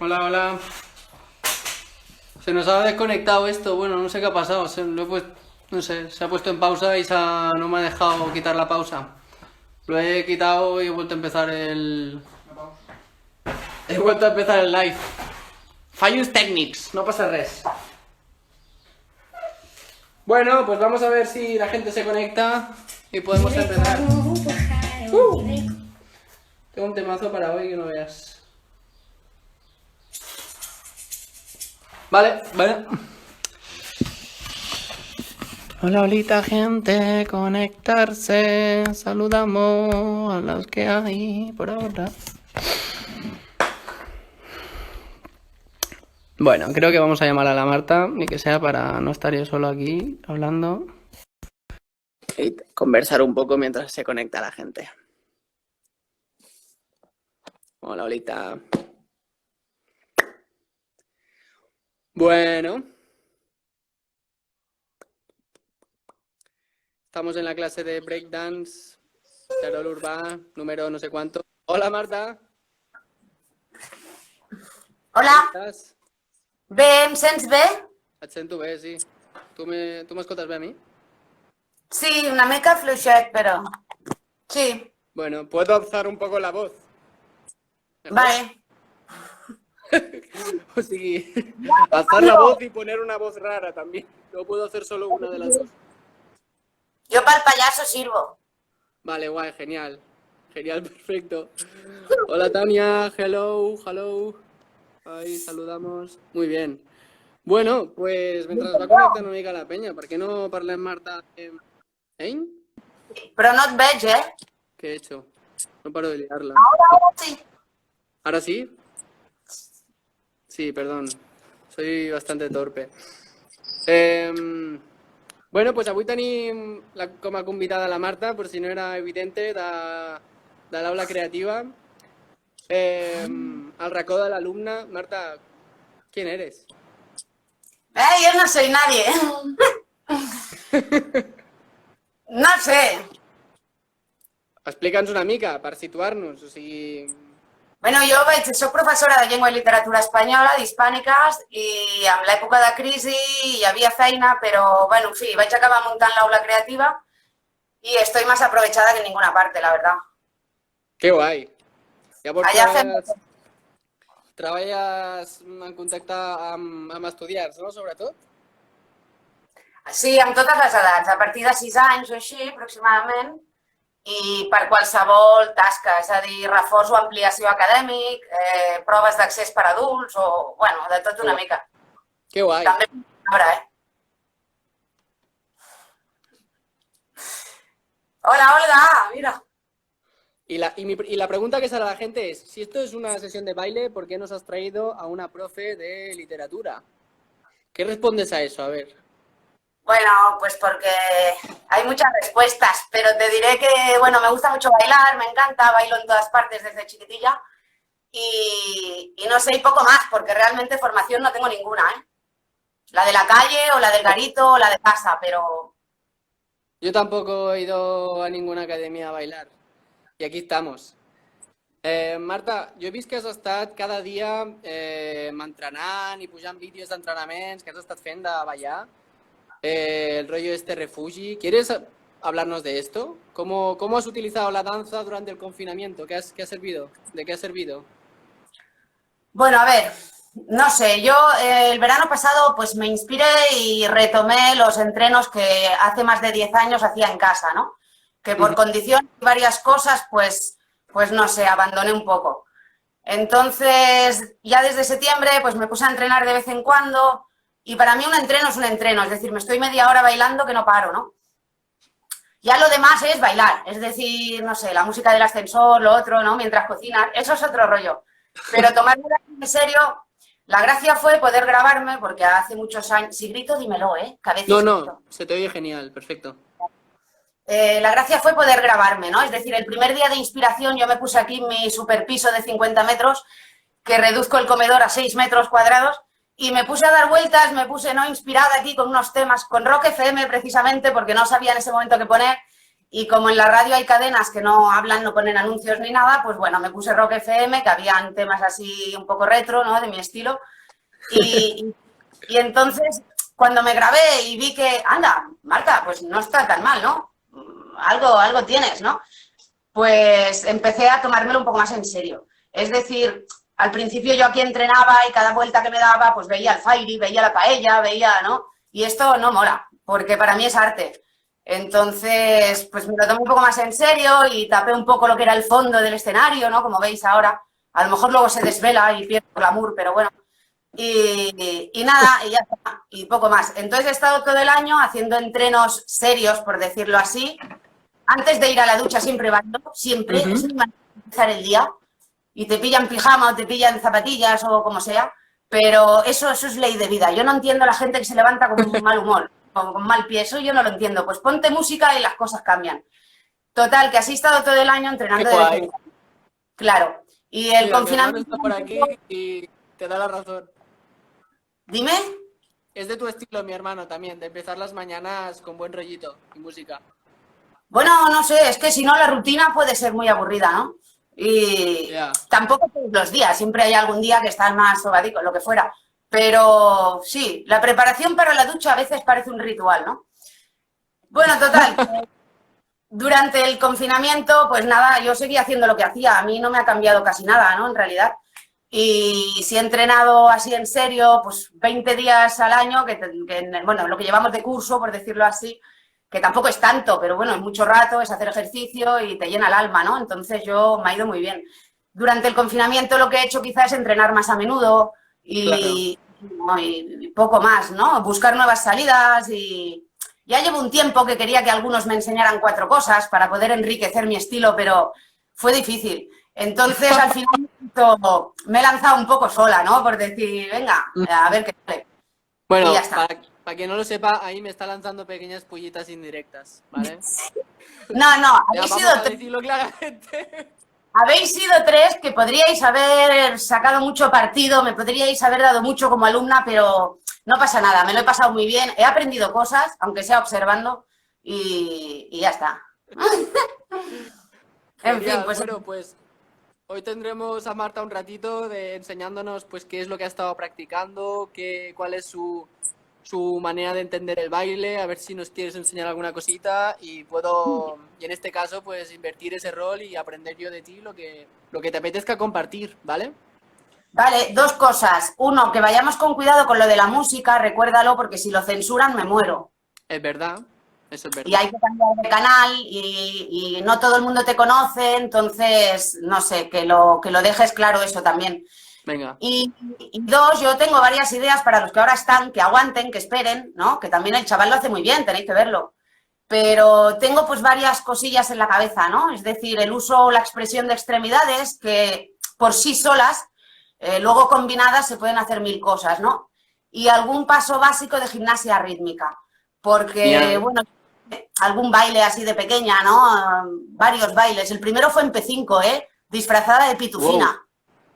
Hola, hola. Se nos ha desconectado esto, bueno, no sé qué ha pasado. No sé, se ha puesto en pausa y no me ha dejado quitar la pausa. Lo he quitado y he vuelto a empezar el. He vuelto a empezar el live. Fallos técnicos, no pasa res. Bueno, pues vamos a ver si la gente se conecta y podemos empezar. Tengo un temazo para hoy que no veas. Vale, vale. Hola, holita, gente, conectarse. Saludamos a los que hay por ahora. Bueno, creo que vamos a llamar a la Marta, ni que sea para no estar yo solo aquí hablando y conversar un poco mientras se conecta la gente. Hola, holita. Bueno, estamos en la clase de breakdance, charol urbà, número no sé cuánto. Hola, Marta. Hola. Com estàs? Bé, em sents bé? Et sento bé, sí. Tu m'escoltes bé a mi? Sí, una mica fluixet, però... Sí, Bueno, puedo alzar un poco la voz. ¿Mejor? vale. O sigui, alzar la voz y poner una voz rara también. No puedo hacer solo una de las dos. Jo pel pallasso sirvo. Vale, guay, genial. Genial, perfecto. Hola, Tania. Hello, hello. Ahí saludamos. Muy bien. Bueno, pues mientras va conectando una mica la peña, ¿por qué no parlem, Marta? ¿Eh? Però no et veig, eh? ¿Qué he hecho? No paro de liarla. Ara sí. ¿Ahora sí? Sí, perdón. Soy bastante torpe. Bueno, pues avui tenim com a convidada la Marta, por si no era evidente, de l'aula creativa. Al racó de l'alumne. Marta, ¿quién eres? Yo no soy nadie. No sé. Explica'ns una mica, per situar-nos, o sigui... Bueno, soc professora de llengua i literatura espanyola, d'hispàniques, i en l'època de crisi hi havia feina, però, bueno, en fi, vaig acabar muntant l'aula creativa y estoy más aprovechada que en ninguna parte, la verdad. Que guai. Llavors Allà fem... treballes en contacte amb estudiants, no?, sobretot? Sí, amb totes les edats, a partir de 6 anys o així, aproximadament, i per qualsevol tasca, és a dir, reforç o ampliació acadèmic, proves d'accés per adults, o, bueno, de tot una mica. Que guai. També ara, Hola, Olga, mira. Y la pregunta que sale a la gente es, si esto es una sesión de baile, ¿por qué nos has traído a una profe de literatura? ¿Qué respondes a eso? A ver. Bueno, pues porque hay muchas respuestas, pero te diré que, bueno, me gusta mucho bailar, me encanta, bailo en todas partes desde chiquitilla y no sé, y poco más, porque realmente formación no tengo ninguna, ¿eh? La de la calle o la del garito o la de casa, pero... Yo tampoco he ido a ninguna academia a bailar. Y aquí estamos. Marta, jo he vist que has estat cada dia entrenant i pujant vídeos d'entrenaments que has estat fent de ballar. El rollo este refugi. ¿Quieres hablarnos de esto? ¿Cómo has utilizado la danza durante el confinamiento? ¿Qué ha servido? ¿De qué ha servido? Bueno, a ver, no sé, yo el verano pasado pues me inspiré y retomé los entrenos que hace más de 10 años hacía en casa, ¿no? Que por condiciones y varias cosas pues no sé, abandoné un poco. Entonces, ya desde septiembre pues me puse a entrenar de vez en cuando y para mí un entreno es un entreno, es decir, me estoy media hora bailando que no paro, ¿no? Ya lo demás es bailar, es decir, no sé, la música del ascensor, lo otro, ¿no? Mientras cocinas, eso es otro rollo. Pero tomarme en serio, la gracia fue poder grabarme, porque hace muchos años... Si grito, dímelo, ¿eh? Que a veces No, se te oye genial, perfecto. La gracia fue poder grabarme, ¿no? Es decir, el primer día de inspiración yo me puse aquí mi superpiso de 50 metros, que reduzco el comedor a 6 metros cuadrados, y me puse a dar vueltas, me puse, ¿no?, inspirada aquí con unos temas, con Rock FM precisamente, porque no sabía en ese momento qué poner, Y como en la radio hay cadenas que no hablan, no ponen anuncios ni nada, pues bueno, me puse Rock FM, que habían temas así un poco retro, ¿no? De mi estilo. Y entonces, cuando me grabé y vi que, anda, Marta, pues no está tan mal, ¿no? Algo tienes, ¿no? Pues empecé a tomármelo un poco más en serio. Es decir, al principio yo aquí entrenaba y cada vuelta que me daba, pues veía el Fairy, veía la paella, veía, ¿no? Y esto no mola, porque para mí es arte. Entonces, pues me lo tomé un poco más en serio y tapé un poco lo que era el fondo del escenario, ¿no? Como veis ahora. A lo mejor luego se desvela y pierde el glamour, pero bueno. Y nada, y ya está, y poco más. Entonces he estado todo el año haciendo entrenos serios, por decirlo así. Antes de ir a la ducha siempre bailo, siempre, es mi manera de empezar el día. Y te pillan pijama o te pillan zapatillas o como sea, pero eso es ley de vida. Yo no entiendo a la gente que se levanta con mal humor, con mal pie, eso yo no lo entiendo. Pues ponte música y las cosas cambian. Total, que así he estado todo el año entrenando de vez en cuando. Claro. Y el confinamiento... está por aquí y te da la razón. Dime. Es de tu estilo, mi hermano, también, de empezar las mañanas con buen rollito y música. Bueno, no sé, es que si no la rutina puede ser muy aburrida, ¿no? Y tampoco todos los días, siempre hay algún día que estás más sobadico, lo que fuera. Pero sí, la preparación para la ducha a veces parece un ritual, ¿no? Bueno, total, durante el confinamiento, pues nada, yo seguía haciendo lo que hacía, a mí no me ha cambiado casi nada, ¿no? En realidad. Y si he entrenado así en serio, pues 20 días al año, bueno, lo que llevamos de curso, por decirlo así, que tampoco es tanto, pero bueno, es mucho rato, es hacer ejercicio y te llena el alma, ¿no? Entonces yo me ha ido muy bien. Durante el confinamiento lo que he hecho quizás es entrenar más a menudo y poco más, ¿no? Buscar nuevas salidas y ya llevo un tiempo que quería que algunos me enseñaran 4 cosas para poder enriquecer mi estilo, pero fue difícil. Entonces al final me he lanzado un poco sola, ¿no? Por decir, venga, a ver qué sale. Bueno, y ya está. Para quien no lo sepa, ahí me está lanzando pequeñas pullitas indirectas, ¿vale? No, habéis sido a decirlo claramente. Habéis sido 3 que podríais haber sacado mucho partido, me podríais haber dado mucho como alumna, pero no pasa nada, me lo he pasado muy bien, he aprendido cosas, aunque sea observando, y ya está. En fin, pues... Bueno, pues hoy tendremos a Marta un ratito enseñándonos pues qué es lo que ha estado practicando, cuál es su manera de entender el baile, a ver si nos quieres enseñar alguna cosita y en este caso, pues invertir ese rol y aprender yo de ti lo que te apetezca compartir, ¿vale? Vale, 2 cosas. 1, que vayamos con cuidado con lo de la música, recuérdalo, porque si lo censuran me muero. Es verdad, eso es verdad. Y hay que cambiar de canal y no todo el mundo te conoce, entonces, no sé, que lo dejes claro eso también. Venga. Y 2, yo tengo varias ideas para los que ahora están, que aguanten, que esperen, ¿no? Que también el chaval lo hace muy bien, tenéis que verlo. Pero tengo pues varias cosillas en la cabeza, ¿no? Es decir, el uso o la expresión de extremidades que por sí solas, luego combinadas se pueden hacer 1000 cosas, ¿no? Y algún paso básico de gimnasia rítmica. Porque, bueno, algún baile así de pequeña, ¿no? Varios bailes. El primero fue en P5, disfrazada de pitufina. Wow.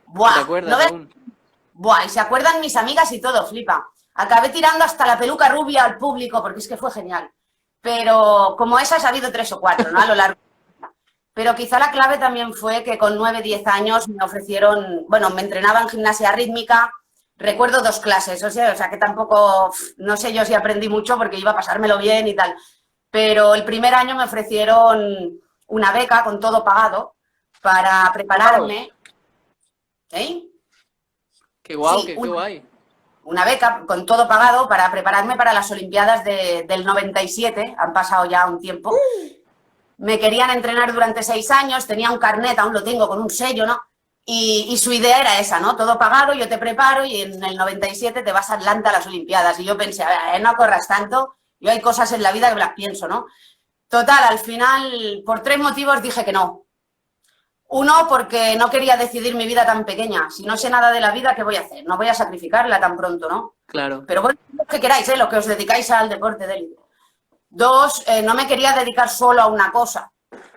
Buah, ¿Te acuerdas aún? Buah, y se acuerdan mis amigas y todo, flipa. Acabé tirando hasta la peluca rubia al público porque es que fue genial. Pero como esas ha habido 3 o 4, ¿no? A lo largo. Pero quizá la clave también fue que con 9, 10 años me ofrecieron, bueno, me entrenaba en gimnasia rítmica, recuerdo 2 clases, o sea que tampoco, no sé yo si aprendí mucho porque iba a pasármelo bien y tal. Pero el primer año me ofrecieron una beca con todo pagado para prepararme. ¿Eh? Qué guau, sí, qué guay. Una beca con todo pagado para prepararme para las Olimpiadas del 97, han pasado ya un tiempo. Me querían entrenar durante 6 años, tenía un carnet, aún lo tengo, con un sello, ¿no? Y su idea era esa, ¿no? Todo pagado, yo te preparo y en el 97 te vas a Atlanta a las Olimpiadas. Y yo pensé, a ver, no corras tanto, yo hay cosas en la vida que me las pienso, ¿no? Total, al final, por 3 motivos dije que no. 1, porque no quería decidir mi vida tan pequeña. Si no sé nada de la vida, ¿qué voy a hacer? No voy a sacrificarla tan pronto, ¿no? Claro. Pero bueno, lo que queráis, lo que os dedicáis al deporte de élite. 2, no me quería dedicar solo a una cosa.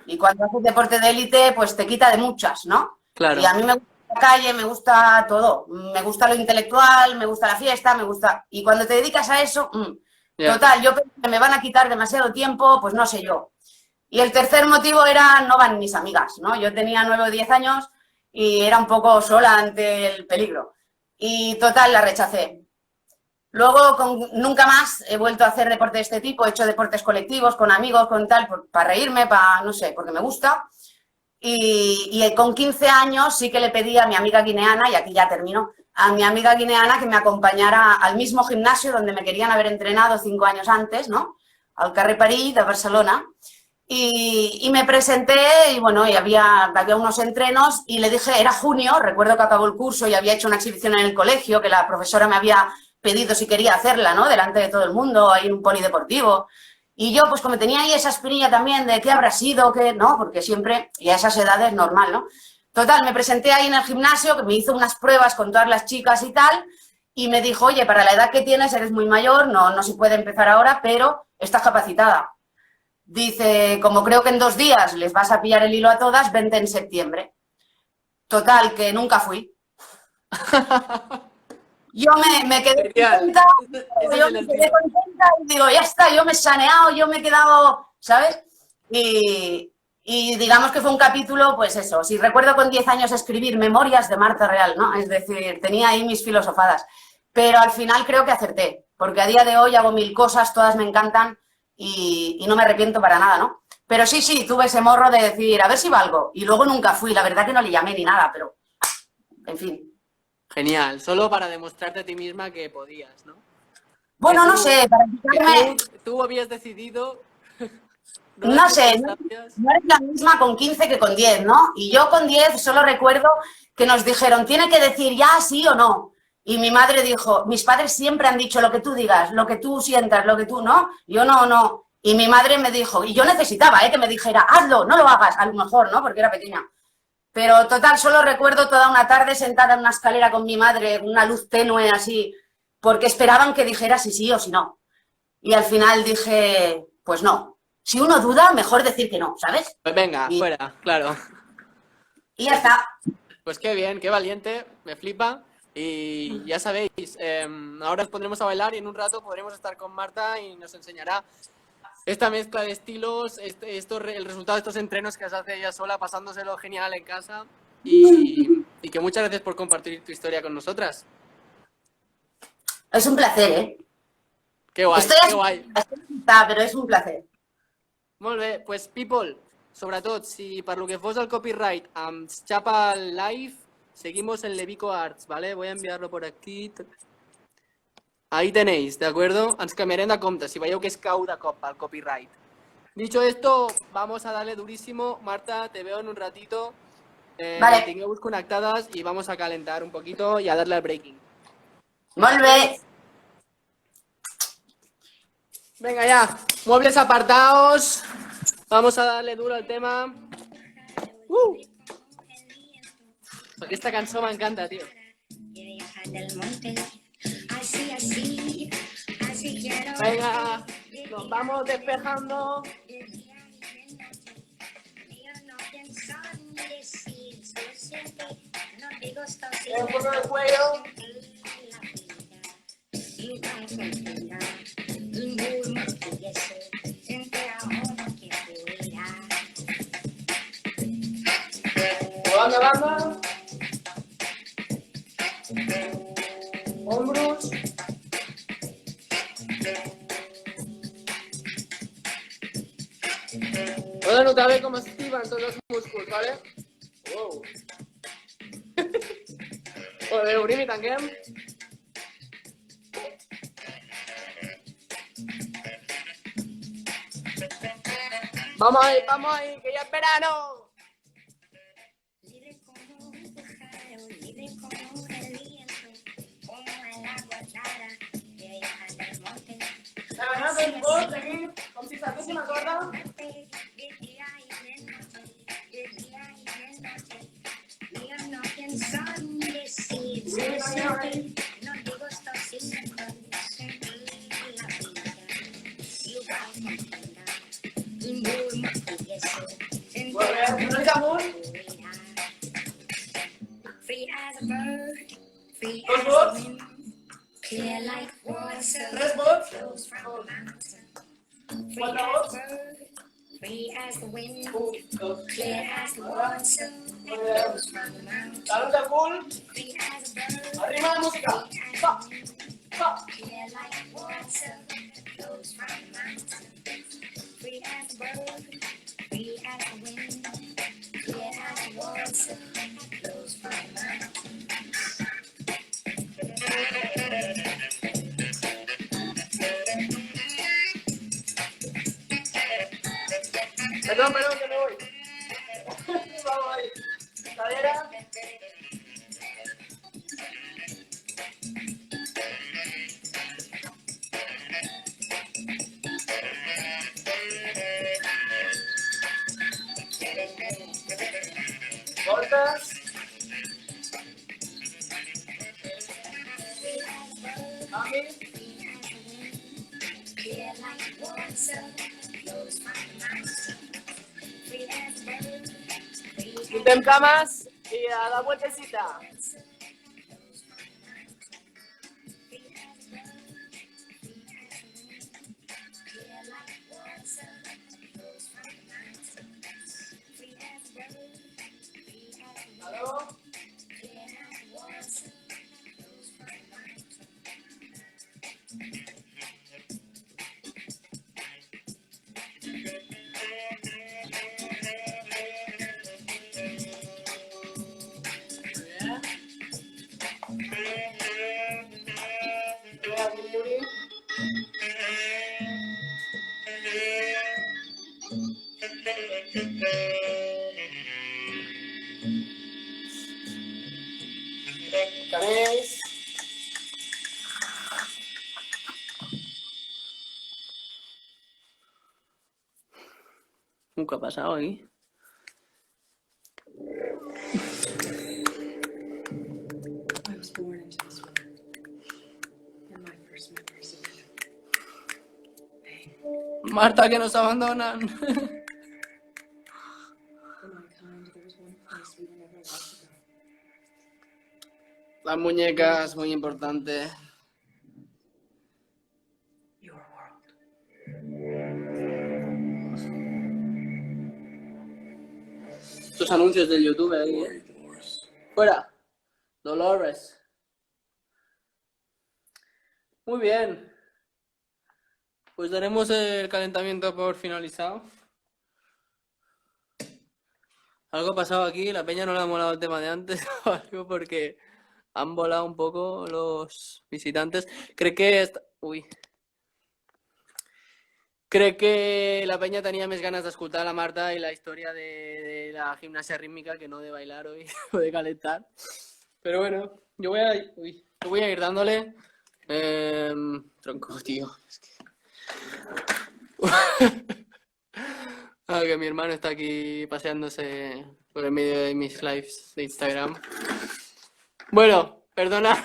Y cuando haces deporte de élite, pues te quita de muchas, ¿no? Claro. Y a mí me gusta la calle, me gusta todo. Me gusta lo intelectual, me gusta la fiesta, me gusta... Y cuando te dedicas a eso, total, yo pensé que me van a quitar demasiado tiempo, pues no sé yo. Y el tercer motivo era no van mis amigas, ¿no? Yo tenía 9 o 10 años y era un poco sola ante el peligro. Y total, la rechacé. Luego nunca más he vuelto a hacer deporte de este tipo, he hecho deportes colectivos, con amigos, con tal, para reírme, para, no sé, porque me gusta. Y con 15 años sí que le pedí a mi amiga guineana, y aquí ya termino, a mi amiga guineana que me acompañara al mismo gimnasio donde me querían haber entrenado 5 años antes, ¿no? Al Carrer París de Barcelona. Y me presenté y bueno, y había unos entrenos y le dije, era junio, recuerdo que acabó el curso y había hecho una exhibición en el colegio que la profesora me había pedido si quería hacerla, ¿no? Delante de todo el mundo, ahí en un polideportivo. Y yo, pues como tenía ahí esa espinilla también de qué habrá sido, qué, ¿no? Porque siempre, y a esas edades, normal, ¿no? Total, me presenté ahí en el gimnasio, que me hizo unas pruebas con todas las chicas y tal, y me dijo, oye, para la edad que tienes eres muy mayor, no se puede empezar ahora, pero estás capacitada. Dice, como creo que en 2 días les vas a pillar el hilo a todas, vente en septiembre. Total, que nunca fui. Yo me quedé contenta, y digo, ya está, yo me he saneado, yo me he quedado, ¿sabes? Y digamos que fue un capítulo, pues eso, si recuerdo con 10 años escribir Memorias de Marta Real, ¿no? Es decir, tenía ahí mis filosofadas. Pero al final creo que acerté, porque a día de hoy hago 1000 cosas, todas me encantan y no me arrepiento para nada, ¿no? Pero sí, tuve ese morro de decir, a ver si valgo. Y luego nunca fui, la verdad que no le llamé ni nada, pero, en fin. Genial, solo para demostrarte a ti misma que podías, ¿no? Bueno, tú, no sé, para quitarme... Tú habías decidido... No sé, no eres la misma con 15 que con 10, ¿no? Y yo con 10 solo recuerdo que nos dijeron, tiene que decir ya sí o no. Y mi madre dijo, mis padres siempre han dicho lo que tú digas, lo que tú sientas, lo que tú, ¿no? Yo no. Y mi madre me dijo, y yo necesitaba, que me dijera, hazlo, no lo hagas, a lo mejor, ¿no? Porque era pequeña. Pero total, solo recuerdo toda una tarde sentada en una escalera con mi madre, una luz tenue así, porque esperaban que dijera si sí o si no. Y al final dije, pues no. Si uno duda, mejor decir que no, ¿sabes? Pues venga, fuera, claro. Y ya está. Pues qué bien, qué valiente, me flipa. Y ya sabéis, ahora os pondremos a bailar y en un rato podremos estar con Marta y nos enseñará esta mezcla de estilos, el resultado de estos entrenos que se hace ella sola, pasándoselo genial en casa. Y que muchas gracias por compartir tu historia con nosotras. Es un placer, ¿eh? Qué guai, que guai. Però és un placer. Molt bé, pues people, sobretot, si per lo que fos el copyright ens xapa el live, seguimos en Levico Arts, ¿vale? Voy a enviarlo por aquí. Ahí tenéis, ¿de acuerdo? Ens canviarem de compte, si veieu que es cau de cop el copyright. Dicho esto, vamos a darle durísimo. Marta, te veo en un ratito. Vale. Tingueu-vos conectadas y vamos a calentar un poquito y a darle al breaking. Molt bé. Venga ya, muebles apartados. Vamos a darle duro al tema. Porque esta canción me encanta, tío. Venga, nos vamos despejando. Un poco de cuello. Banda. Hombros. Puedo notar ver cómo se activan todos los músculos, ¿vale? Wow. Joder, Urimi también. Vamos ahí, que ya es verano. Com si s'haguéssim acordat. Free as a bird, free as a wind, clear like water, flows from a mountain. Free as a bird, Salute full. Arriba la música. Pa, pa. Perdón, que me voy. Vamos ahí. Cadera. Cortas. Mami. Quiten camas y a la vueltecita. ¿Aló? ¿Canéis? Nunca ha pasado aquí. I was born into this world, and my first memories of pain. Marta, que nos abandonan. For mankind, there was one place we were never allowed to go. Las muñecas, muy importante. Your world. Estos anuncios del YouTube ahí, ¿eh? Fuera. Dolores. Muy bien. Pues daremos el calentamiento por finalizado. Algo ha pasado aquí, la peña no le ha molado el tema de antes o algo porque han volado un poco los visitantes. Crec que la peña tenia més ganes d'escoltar la Marta i la història de la gimnasia rítmica que no de bailar hoy o de calentar. Pero bueno, yo voy a ir dándole. Tronco, tío. Es que... que mi hermano está aquí paseándose por el medio de mis lives de Instagram. Bueno, perdona.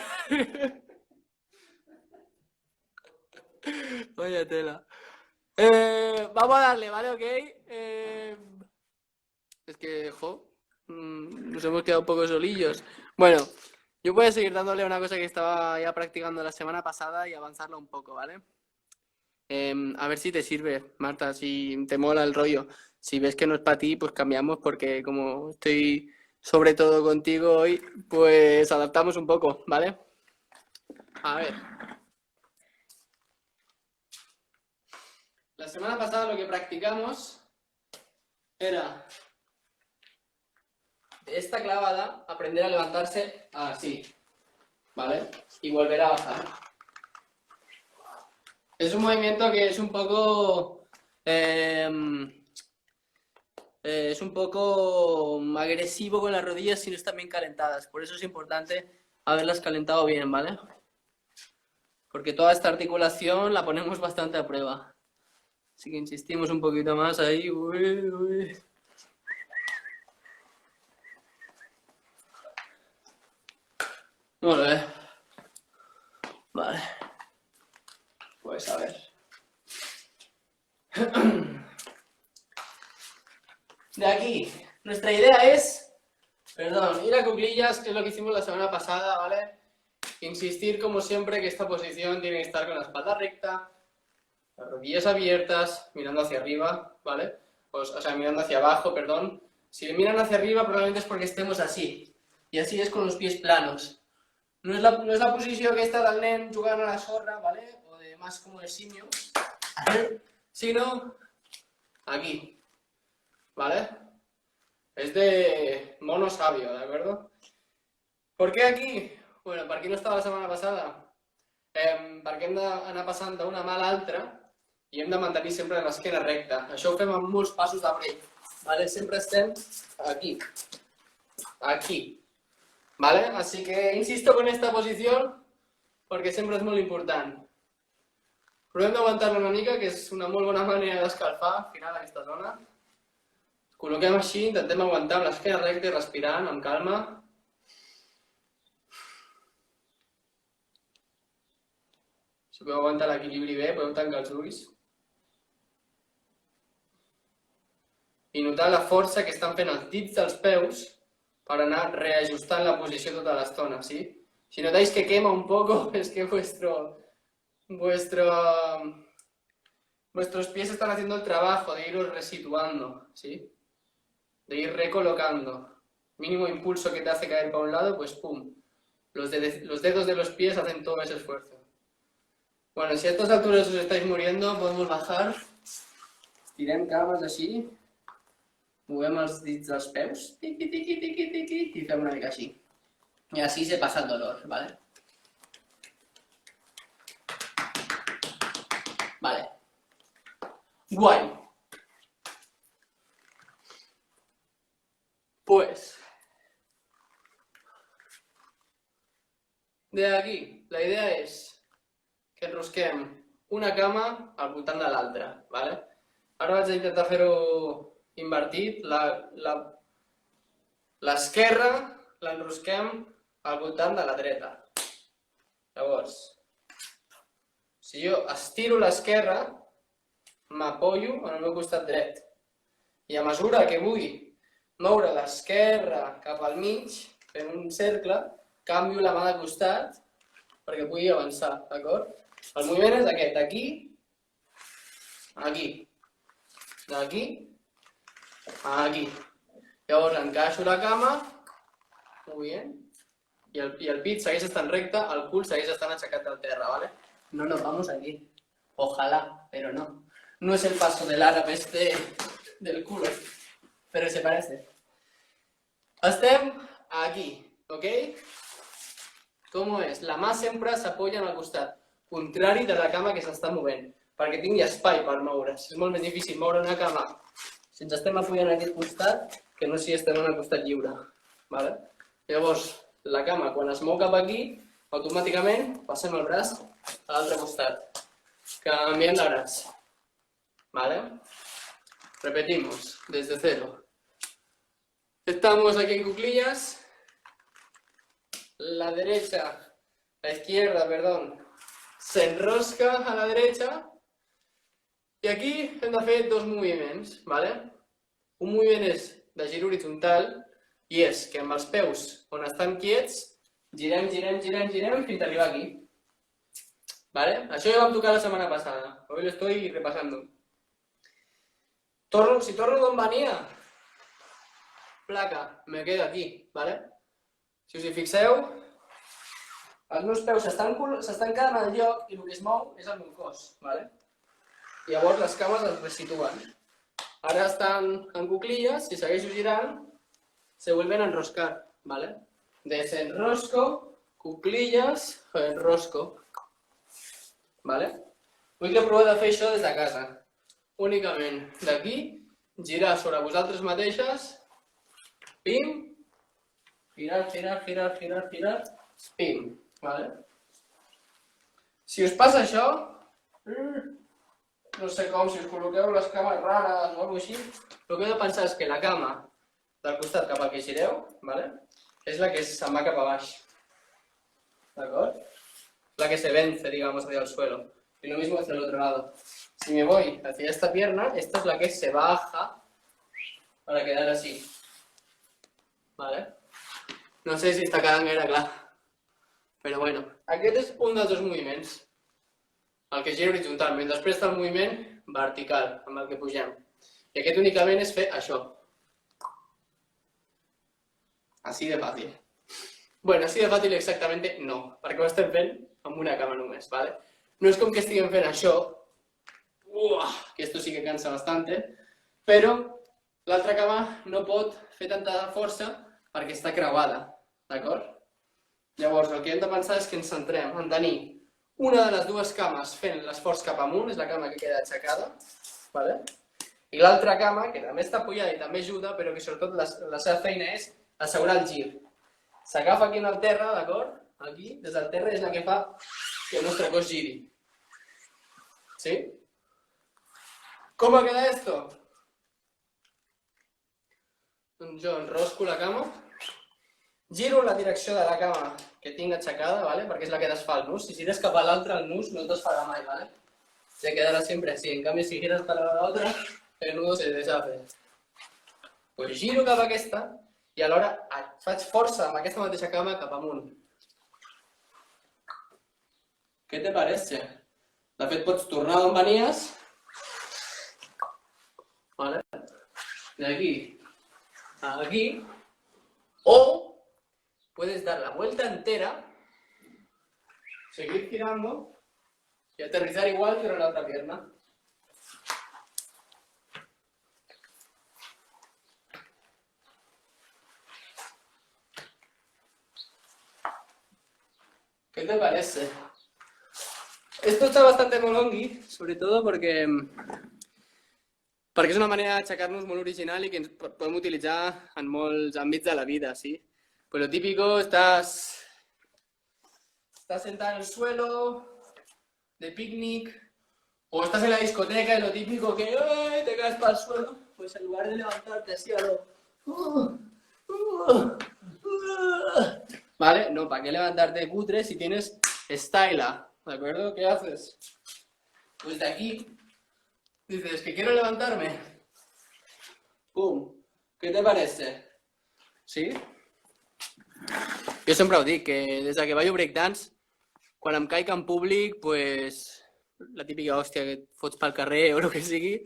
Vaya tela. Vamos a darle, ¿vale? Ok. Es que, nos hemos quedado un poco solillos. Bueno, yo voy a seguir dándole una cosa que estaba ya practicando la semana pasada y avanzarla un poco, ¿vale? A ver si te sirve, Marta, si te mola el rollo. Si ves que no es para ti, pues cambiamos porque como estoy sobre todo contigo hoy, pues adaptamos un poco, ¿vale? A ver. La semana pasada lo que practicamos era de esta clavada aprender a levantarse así, ¿vale? Y volver a bajar. Es un movimiento que es un poco agresivo con las rodillas si no están bien calentadas. Por eso es importante haberlas calentado bien, ¿vale? Porque toda esta articulación la ponemos bastante a prueba. Así que insistimos un poquito más ahí. Uy. Vale. Pues a ver. De aquí, nuestra idea es, ir a cuclillas, que es lo que hicimos la semana pasada, ¿vale? Insistir como siempre que esta posición tiene que estar con la espalda recta, las rodillas abiertas, mirando hacia arriba, ¿vale? o sea, mirando hacia abajo, perdón. Si miran hacia arriba probablemente es porque estemos así. Y así es con los pies planos. No es la posició aquesta del nen jugant a la sorra, ¿vale? O de más como de simio, sino aquí, ¿vale? Es de mono sabio, ¿de acuerdo? ¿Por qué aquí? Bueno, per qui no estava la setmana passada, perquè hem d'anar passant d'una mà a l'altra i hem de mantenir sempre l'esquena recta. Això ho fem amb molts passos de break, ¿vale? Sempre estem aquí, aquí, ¿vale? Así que insisto con esta posición porque sempre és molt important. Provem d'aguantar-la una mica, que és una molt bona manera d'escalfar al final aquesta zona. Col·loquem així, intentem aguantar amb l'esquena recta i respirant amb calma. Si podeu aguantar l'equilibri bé, podeu tancar els ulls. I notar la força que estan fent els dits dels peus per anar reajustant la posició tota l'estona, ¿sí? Si notáis que quema un poco, es que vuestros pies están haciendo el trabajo de iros resituando, ¿sí? De ir recolocando. Mínimo impulso que te hace caer para un lado, pues pum. Los dedos de los pies hacen todo ese esfuerzo. Bueno, si a estas alturas os estáis muriendo, podemos bajar. Estirem cames així. Movem els dits dels peus. Tiqui, tiqui, tiqui, tiqui. I fem una mica així. I així se passa el dolor, ¿vale? Vale. Guay. Pues, de aquí, la idea és que enrosquem una cama al voltant de l'altra, ¿vale? Ara vaig a intentar fer-ho invertit. L'esquerra l'enrosquem al voltant de la dreta. Llavors, si jo estiro l'esquerra, m'apoyo en el meu costat dret. I a mesura que vull moure l'esquerra cap al mig, fent un cercle, canvio la mà de costat perquè pugui avançar, d'acord? El moviment és aquest, d'aquí, aquí, d'aquí, aquí. Llavors encaixo la cama, molt bé, i el pit segueix estant recte, el cul segueix estant aixecat del terra, ¿vale? No nos vamos aquí. Ojalá, pero no. No es el paso del árabe este del culo, pero se parece. Estem aquí, ¿ok? Com és? La mà sempre s'apoya en el costat contrari de la cama que s'està movent, perquè tingui espai per moure's. És molt més difícil moure una cama si ens estem apoyant en aquest costat que no si estem en el costat lliure. ¿Vale? Llavors, la cama, quan es mou cap aquí, automàticament passem el braç a l'altre costat. Canviem de braç. ¿Vale? Repetimos, desde cero. Estamos aquí en cuclillas. La izquierda, perdón, se enrosca a la derecha. I aquí hem de fer dos moviments, ¿vale? Un moviment és de gir horitzontal i és que amb els peus on estan quiets girem fins a arribar aquí. ¿Vale? Això ja vam tocar la setmana passada. Hoy lo estoy repasando. Si torno d'on venia, placa, me quedo aquí, ¿vale? Si us hi fixeu, els meus peus s'estan quedant al lloc i el que es mou és el meu cos, ¿vale? I llavors les cames es resitúen. Ara estan en cuclillas, si segueixo girant, se vuelven a enroscar, ¿vale? Desenrosco, cuclillas, enrosco, ¿vale? Vull que proveu de fer això des de casa. Únicament d'aquí, girar sobre vosaltres mateixes, pim, girar, pim, ¿vale? Si us passa això, no sé com, si us col·loqueu les cames rares o alguna cosa així, el que heu de pensar és que la cama del costat cap al que gireu, ¿vale? És la que se'n va cap a baix, ¿d'acord? La que se vence, digamos, hacia el suelo. Y lo mismo hacia el otro lado. Si me voy hacia esta pierna, esta es la que se baja para quedar así. ¿Vale? No sé si està quedant gaire clar. Però bueno, aquest és un dels dos moviments. El que gira horitzontalment. Després està el moviment vertical, amb el que pugem. I aquest únicament és fer això. Així de fàcil. Bueno, així de fàcil exactamente no, perquè ho estem fent amb una cama només, ¿vale? No és com que estiguem fent això, que esto sí que cansa bastante, però l'altra cama no pot fer tanta força perquè està creuada, d'acord? Llavors, el que hem de pensar és que ens centrem en tenir una de les dues cames fent l'esforç cap amunt, és la cama que queda aixecada, ¿vale? I l'altra cama, que també està apoyada i també ajuda, però que sobretot la seva feina és assegurar el gir. S'agafa aquí en el terra, d'acord? Aquí, des del terra, és la que fa que el nostre cos giri. ¿Sí? ¿Cómo queda esto? Doncs jo enrosco la cama, giro en la direcció de la cama que tinc aixecada, ¿vale? Perquè és la que desfà el nus. Si gires cap a l'altre, el nus no et desfarà mai, ¿vale? Se quedarà sempre así. En canvi, si gires per a l'altra, el nudo se deshace. Pues giro cap a aquesta i alhora faig força amb aquesta mateixa cama cap amunt. Què te parece? De fet, pots tornar on venies, ¿vale? De aquí a aquí, o puedes dar la vuelta entera, seguir girando y aterrizar igual pero en la otra pierna. ¿Qué te parece? Esto está bastante molongui, sobre todo perquè és una manera d'aixecar-nos molt original i que ens podem utilitzar en molts àmbits de la vida, ¿sí? Pues lo típico, estás sentado en el suelo, de picnic, o estás en la discoteca y lo típico que te caes para el suelo, pues en lugar de levantarte así a lo... ¿Vale? No, ¿para qué levantarte cutre si tienes styla? ¿De acuerdo? ¿Qué haces? Pues de aquí dices que quiero levantarme. ¡Pum! ¿Qué te parece? ¿Sí? Jo sempre ho dic, que des que ballo breakdance, quan em caic en públic, pues, la típica hòstia que et fots pel carrer o el que sigui,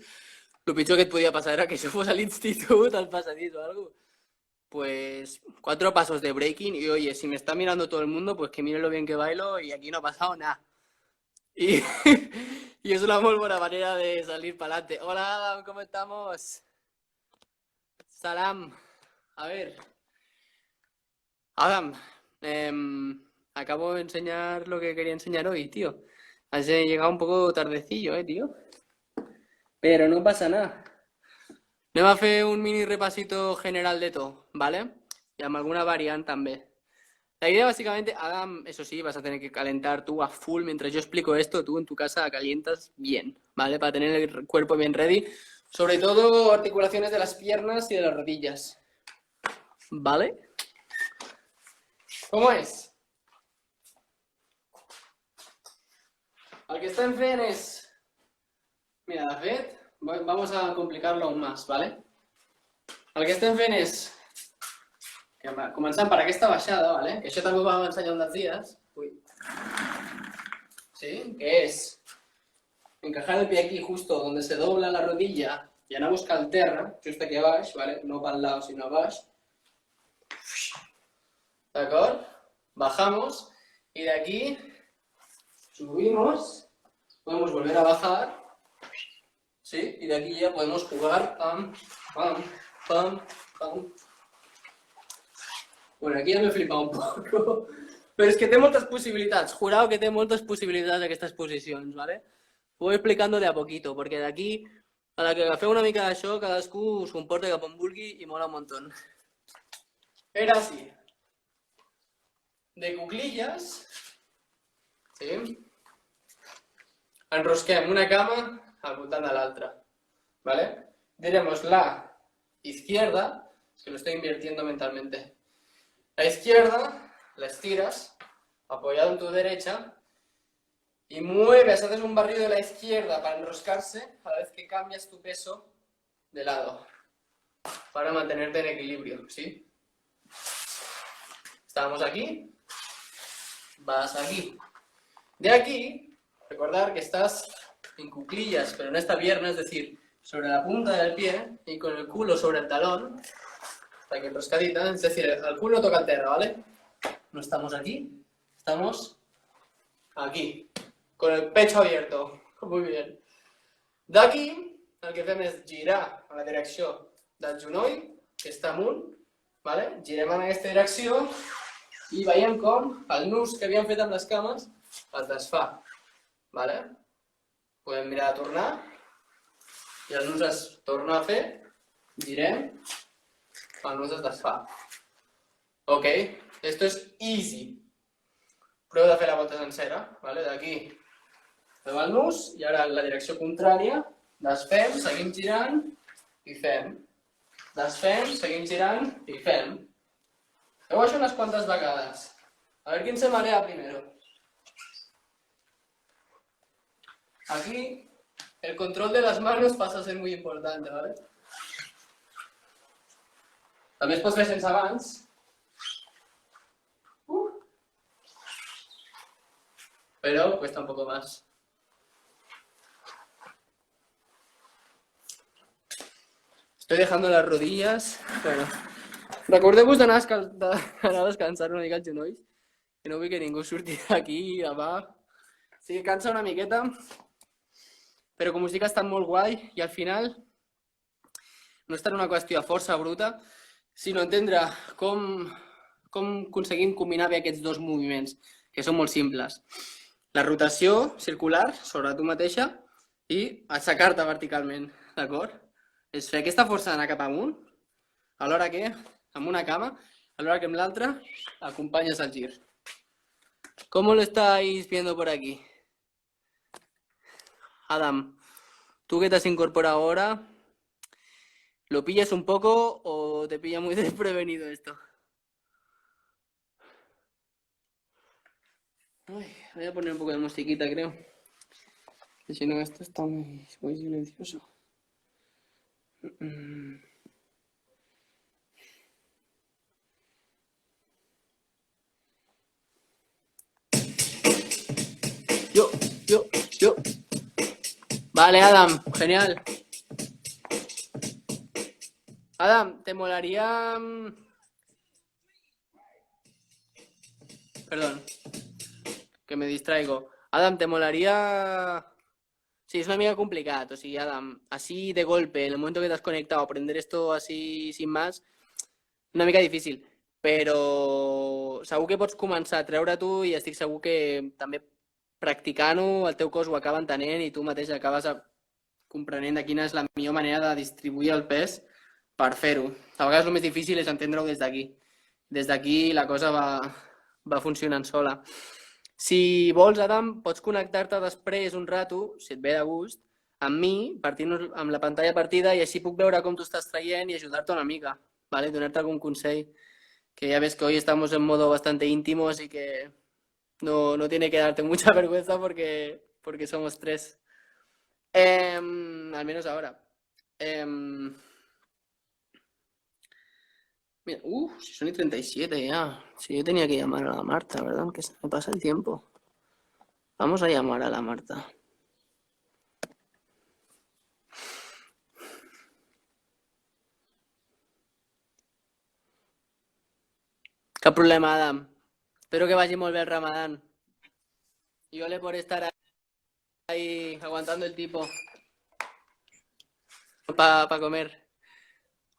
el pitjor que et podia passar era que això fos a l'institut, al passadís o alguna cosa. Pues 4 pasos de breaking y oye, si me está mirando todo el mundo, pues que mire lo bien que bailo y aquí no ha pasado nada. Y es una muy buena manera de salir para adelante. Hola Adam, ¿cómo estamos? Salam. A ver. Adam, acabo de enseñar lo que quería enseñar hoy, tío. Has llegado un poco tardecillo, tío. Pero no pasa nada. Anem a fer un mini repasito general de todo, ¿vale? Y amb alguna variante también. La idea básicamente, Adam, eso sí, vas a tener que calentar tú a full mientras yo explico esto, tú en tu casa calientas bien, ¿vale? Para tener el cuerpo bien ready, sobre todo articulaciones de las piernas y de las rodillas, ¿vale? ¿Cómo es? El que estem fent és... Mira, de fet, vamos a complicar-lo aún más, ¿vale? El que estem fent és... Començant per aquesta baixada, ¿vale? Que això també ho vam ensenyar un dels dies. Ui. ¿Sí? Que es encajar el pie aquí justo donde se dobla la rodilla y anar a buscar el terra, just aquí a baix, ¿vale? No pel lado, sino a baix. ¿De bajamos y de aquí subimos, podemos volver a bajar, ¿sí? Y de aquí ya podemos jugar, pam, pam, pam, pam. Bueno, aquí ja m'he flipat un poco, però és que té moltes possibilitats, jurado que té moltes possibilitats aquestes posicions, ¿vale? Ho voy explicando de a poquito, perquè d'aquí a la que agafeu una mica d'això, cadascú s'ho emporta cap on vulgui i mola un montón. Era así. De cuclillas, ¿sí? Enrosquem una cama al voltant de l'altra, ¿vale? Diremos la izquierda, es que lo estoy invirtiendo mentalmente. La izquierda la estiras, apoyado en tu derecha, y mueves, haces un barrido de la izquierda para enroscarse a la vez que cambias tu peso de lado, para mantenerte en equilibrio, ¿sí? Estábamos aquí. Vas aquí. De aquí, recordar que estás en cuclillas, pero en esta pierna, es decir, sobre la punta del pie y con el culo sobre el talón, hasta que enroscadita, es decir, el culo toca el terra, ¿vale? No estamos aquí, estamos aquí, con el pecho abierto. Muy bien. D'aquí, el que fem és girar a la direcció del genoll, que està amunt, ¿vale? Girem en aquesta direcció i veiem com el nus que havíem fet amb les cames es desfà. ¿Vale? Podem mirar de tornar i el nus es torna a fer, girem, el nus es desfà. Ok, esto es easy. Proveu de fer la volta sencera, ¿vale? D'aquí fem el nus i ara en la direcció contrària desfem, seguim girant i fem. Desfem, seguim girant i fem. Feu això unes quantes vegades. A ver quién se marea primero. Aquí el control de las manos pasa a ser muy importante, ¿vale? També es pot fer sense mans. Pero cuesta un poco más. Estoy dejando las rodillas. Bueno, recordeu-vos d'anar a descansar una mica els genolls, que no vull que ningú surti d'aquí a baix. Sí, cansa una miqueta, però com us dic ha estat molt guai i al final no és tant una qüestió de força bruta, sinó entendre com aconseguim combinar bé aquests dos moviments, que són molt simples. La rotació circular sobre tu mateixa i aixecar-te verticalment, d'acord? És fer aquesta força d'anar cap amunt, alhora que, amb una cama, alhora que amb l'altra, acompanyes el gir. ¿Cómo lo estáis viendo por aquí? Adam, tú que te has incorporado ahora, ¿lo pillas un poco o te pilla muy desprevenido esto? Ay, voy a poner un poco de musiquita, creo. Que si no, esto está muy silencioso. Yo. Vale, Adam, genial. Adam, ¿te molaría...? Perdón, que me distraigo. Adam, ¿te molaría...? Sí, es una mica complicat, o sigui, Adam, así de golpe, en el momento que te has conectado, aprender esto así sin más, una mica difícil, però segur que pots començar a treure tu i estic segur que també practicant-ho el teu cos ho acaba entenent i tu mateix acabes comprenent de quina és la millor manera de distribuir el pes per fer-ho. A vegades el més difícil és entendre-ho des d'aquí. Des d'aquí la cosa va funcionant sola. Si vols, Adam, pots connectar-te després un rato, si et ve de gust, amb mi, partint amb la pantalla partida i així puc veure com tu estàs traient i ajudar-te una mica, ¿vale? Donar-te algun consell, que ya ves que hoy estamos en modo bastante íntimo, así que no tiene que darte mucha vergüenza porque somos tres. Al menos ahora. Mira, si son y 37 ya. Si yo tenía que llamar a la Marta, ¿verdad? Que se me pasa el tiempo. Vamos a llamar a la Marta. Cap problema, Adam. Espero que vagi molt bé el Ramadán. Y ole por estar ahí aguantando el tipo. Para comer.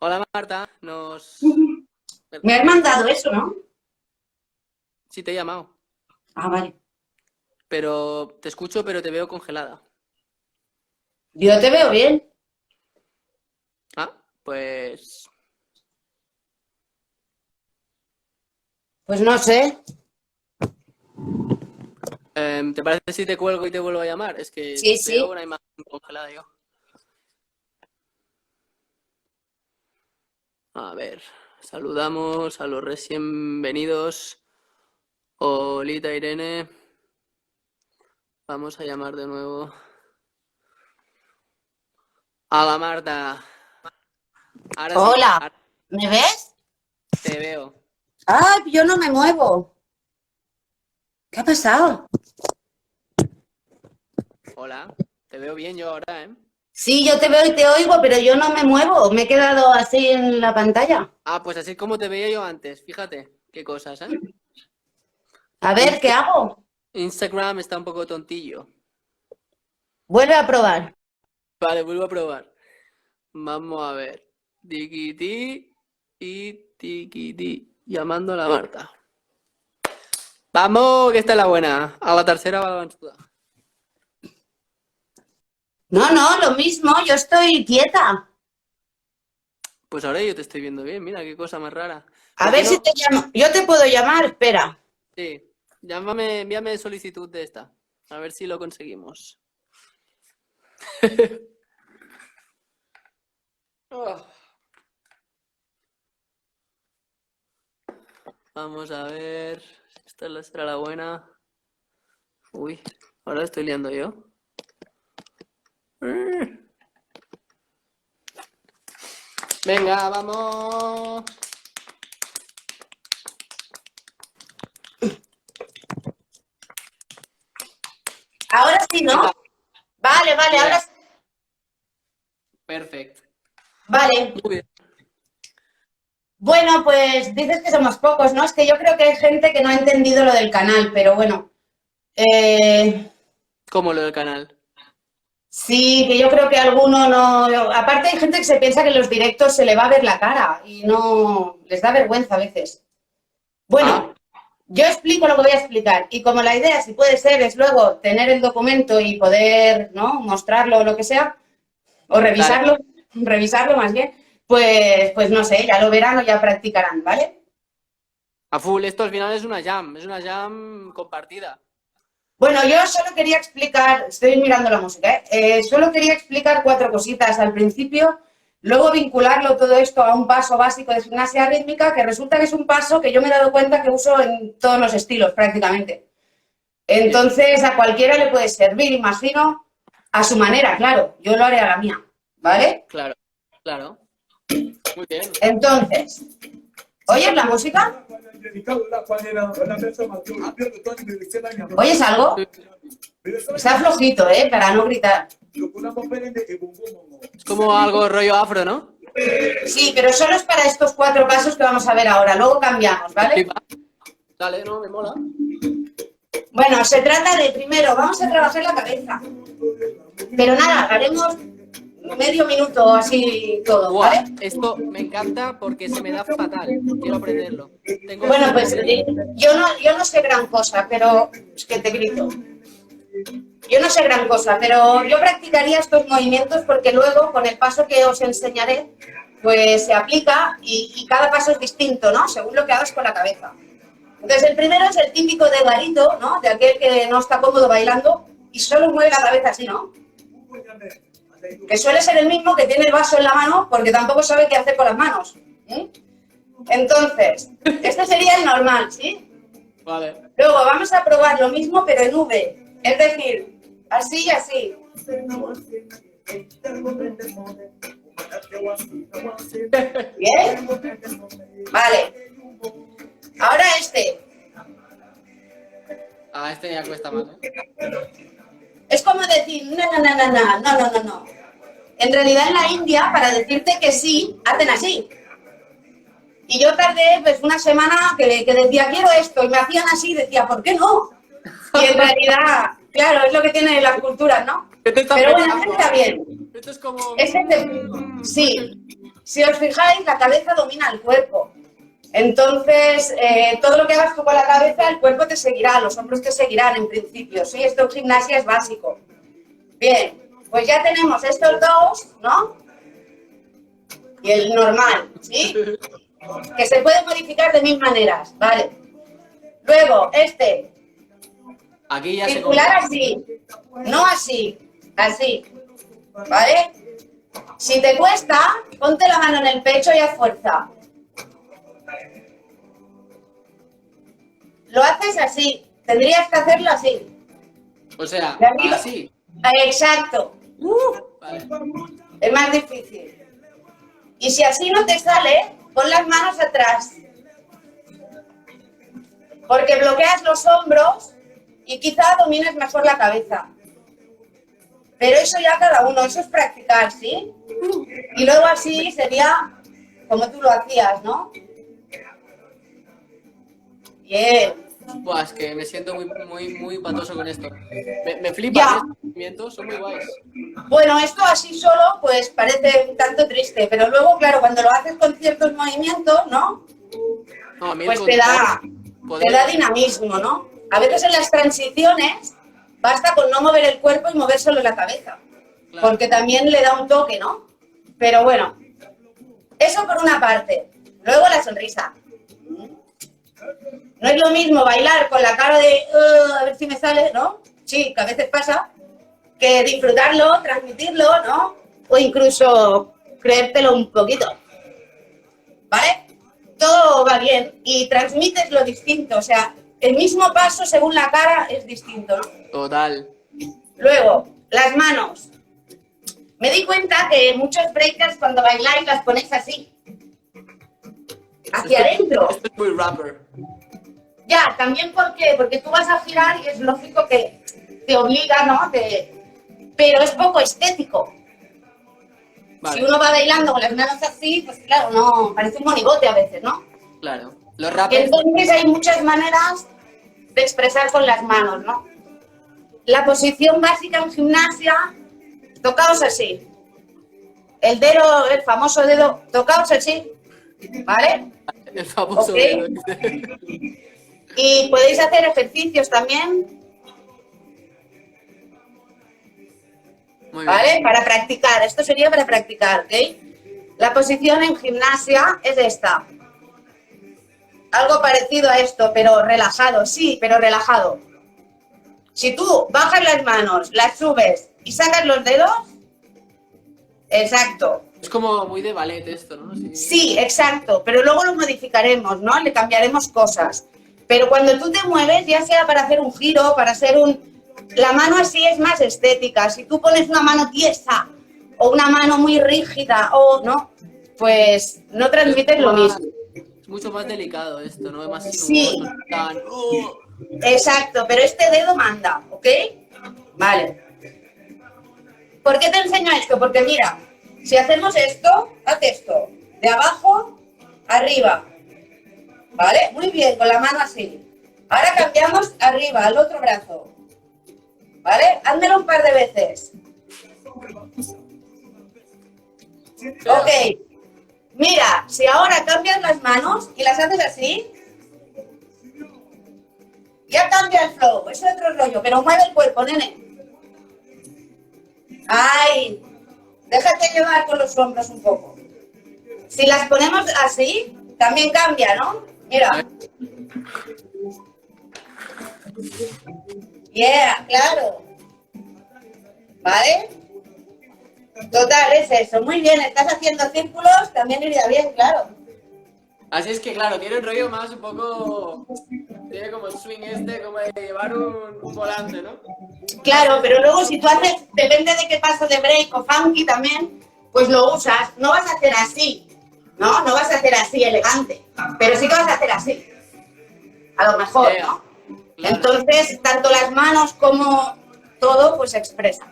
Hola, Marta. Me has mandado eso, ¿no? Sí, te he llamado. Ah, vale. Pero te escucho, pero te veo congelada. Yo te veo bien. Ah, pues... Pues no sé. ¿Te parece si te cuelgo y te vuelvo a llamar? Es que Sí, veo sí. una imagen congelada yo. A ver, saludamos a los recién venidos. Olita, Irene. Vamos a llamar de nuevo a la Marta. Ahora sí, Hola. ahora ¿Me ves? te veo. ¡Ay, yo no me muevo! ¿Qué ha pasado? Hola, te veo bien yo ahora, ¿eh? Sí, yo te veo y te oigo, pero yo no me muevo. Me he quedado así en la pantalla. Ah, pues así como te veía yo antes, fíjate, qué cosas, ¿eh? A ver, ¿qué hago? Instagram está un poco tontillo. Vuelve a probar. Vale, vuelvo a probar. Vamos a ver. Tiquití y tiquití. Llamando a la Marta. Vamos, que esta es la buena. A la tercera va la vençuda. No, no, lo mismo, yo estoy quieta. Pues ahora yo te estoy viendo bien, mira qué cosa más rara. A ¿Por ver qué si no? te llamo. Yo te puedo llamar, espera. Sí, llámame, envíame solicitud de esta. A ver si lo conseguimos. Oh. Vamos a ver. Esta será la buena. Uy, ahora estoy liando yo. Venga, vamos. Ahora sí, ¿no? Venga, Vale, vale, yeah. ahora sí. Perfecto. Vale. Muy bien. Bueno, pues dices que somos pocos, ¿no? Es que yo creo que hay gente que no ha entendido lo del canal, pero bueno. ¿Cómo lo del canal? Sí, que yo creo que alguno no. Aparte, hay gente que se piensa que en los directos se le va a ver la cara y no. Les da vergüenza a veces. Bueno, yo explico lo que voy a explicar. Y como la idea, si puede ser, es luego tener el documento y poder, ¿no? Mostrarlo o lo que sea, o revisarlo, revisarlo más bien, pues no sé, ya lo verán o ya practicarán, ¿vale? A full, esto al final es una jam compartida. Bueno, yo solo quería explicar, estoy mirando la música, solo quería explicar 4 cositas al principio, luego vincularlo todo esto a un paso básico de gimnasia rítmica, que resulta que es un paso que yo me he dado cuenta que uso en todos los estilos prácticamente. Entonces a cualquiera le puede servir, imagino, a su manera, claro, yo lo haré a la mía, ¿vale? Claro, claro. Muy bien. Entonces, ¿oyes la música? ¿Oyes algo? Está flojito, para no gritar. Es como algo rollo afro, ¿no? Sí, pero solo es para estos 4 pasos que vamos a ver ahora. Luego cambiamos, ¿vale? Dale, no, me mola. Bueno, se trata de, primero, vamos a trabajar la cabeza. Pero nada, haremos medio minuto así todo, Buah, ¿vale? esto me encanta porque se me da fatal. Quiero aprenderlo. Bueno, pues yo no sé gran cosa, pero es que te grito. Yo no sé gran cosa, pero yo practicaría estos movimientos porque luego, con el paso que os enseñaré, pues se aplica y cada paso es distinto, ¿no? Según lo que hagas con la cabeza. Entonces, el primero es el típico de garito, ¿no? De aquel que no está cómodo bailando y solo mueve la cabeza así, ¿no? Que suele ser el mismo que tiene el vaso en la mano porque tampoco sabe qué hacer con las manos. Entonces, este sería el normal, ¿sí? Vale. Luego vamos a probar lo mismo, pero en V. Es decir, así y así. ¿Bien? Vale. Ahora este. Ah, este ya cuesta más, ¿eh? Es como decir, no. En realidad en la India, para decirte que sí, hacen así. Y yo tardé pues una semana que decía, quiero esto, y me hacían así, y decía, ¿por qué no? Y en realidad, claro, es lo que tienen las culturas, ¿no? Pero bueno, este está bien. Esto es como... Sí, si os fijáis, la cabeza domina el cuerpo. Entonces, todo lo que hagas tú con la cabeza, el cuerpo te seguirá, los hombros te seguirán en principio, ¿sí? Esto en gimnasia es básico. Bien, pues ya tenemos estos dos, ¿no? Y el normal, ¿sí? Que se puede modificar de 1000 maneras, ¿vale? Luego, este, Aquí ya circular así, no así, así, ¿vale? Si te cuesta, ponte la mano en el pecho y haz fuerza. Lo haces así, tendrías que hacerlo así. O sea, así. Exacto. Vale. Es más difícil. Y si así no te sale, pon las manos atrás. Porque bloqueas los hombros y quizá domines mejor la cabeza. Pero eso ya cada uno, eso es practicar, ¿sí? Y luego así sería como tú lo hacías, ¿no? Bien. Buah, es que me siento muy patoso con esto. Me flipa, Ya. estos movimientos son muy guays. Bueno, esto así solo, pues parece un tanto triste, pero luego, claro, cuando lo haces con ciertos movimientos, ¿no? No, a mí el Pues te da control, dinamismo, ¿no? A veces en las transiciones basta con no mover el cuerpo y mover solo la cabeza, claro. porque también le da un toque, ¿no? Pero bueno, eso por una parte. Luego la sonrisa. No es lo mismo bailar con la cara de a ver si me sale, ¿no? Sí, que a veces pasa, que disfrutarlo, transmitirlo, ¿no? O incluso creértelo un poquito. ¿Vale? Todo va bien y transmites lo distinto, o sea, el mismo paso según la cara es distinto, ¿no? Total. Luego, las manos. Me di cuenta que muchos breakers cuando bailáis las ponéis así, hacia adentro. Esto es muy rapper. Ya, también porque tú vas a girar y es lógico que te obliga, ¿no? Pero es poco estético. Vale, Si uno va bailando con las manos así, pues claro, no, parece un monigote a veces, ¿no? claro. Los rappers, Entonces hay muchas maneras de expresar con las manos, ¿no? La posición básica en gimnasia, tocaos así. El dedo, el famoso dedo, tocaos así, ¿vale? el famoso Ok. dedo. Y podéis hacer ejercicios también, Muy bien. ¿vale? Para practicar, esto sería para practicar, ¿ok? La posición en gimnasia es esta. Algo parecido a esto, pero relajado, sí, pero relajado. Si tú bajas las manos, las subes y sacas los dedos, exacto. Es como muy de ballet esto, ¿no? Sí, exacto, pero luego lo modificaremos, ¿no? Le cambiaremos cosas. Pero cuando tú te mueves, ya sea para hacer un giro, para hacer un... La mano así es más estética. Si tú pones una mano tiesa o una mano muy rígida o no, pues no transmites lo mismo. Es mucho más delicado esto, ¿no? Es más Sí. sinuoso, tan... Exacto, pero este dedo manda, ¿ok? Vale. ¿Por qué te enseño esto? Porque mira, si hacemos esto, haz esto, de abajo, arriba, ¿vale? Muy bien, con la mano así. Ahora cambiamos arriba, al otro brazo, ¿vale? Házmelo un par de veces. Ok. Mira, si ahora cambias las manos y las haces así, ya cambia el flow, es otro rollo, pero mueve el cuerpo, nene. ¡Ay! Déjate llevar con los hombros un poco. Si las ponemos así, también cambia, ¿no? Mira. Yeah, claro. ¿Vale? Total, es eso. Muy bien, estás haciendo círculos, también iría bien, claro. Así es que, claro, tiene un rollo más un poco... Tiene como el swing este, como de llevar un volante, ¿no? Claro, pero luego si tú haces, depende de qué paso de break o funky también, pues lo usas. No vas a hacer así, ¿no? No vas a hacer así elegante, pero sí que vas a hacer así. A lo mejor, ¿no? Claro. Entonces, tanto las manos como todo, pues se expresa.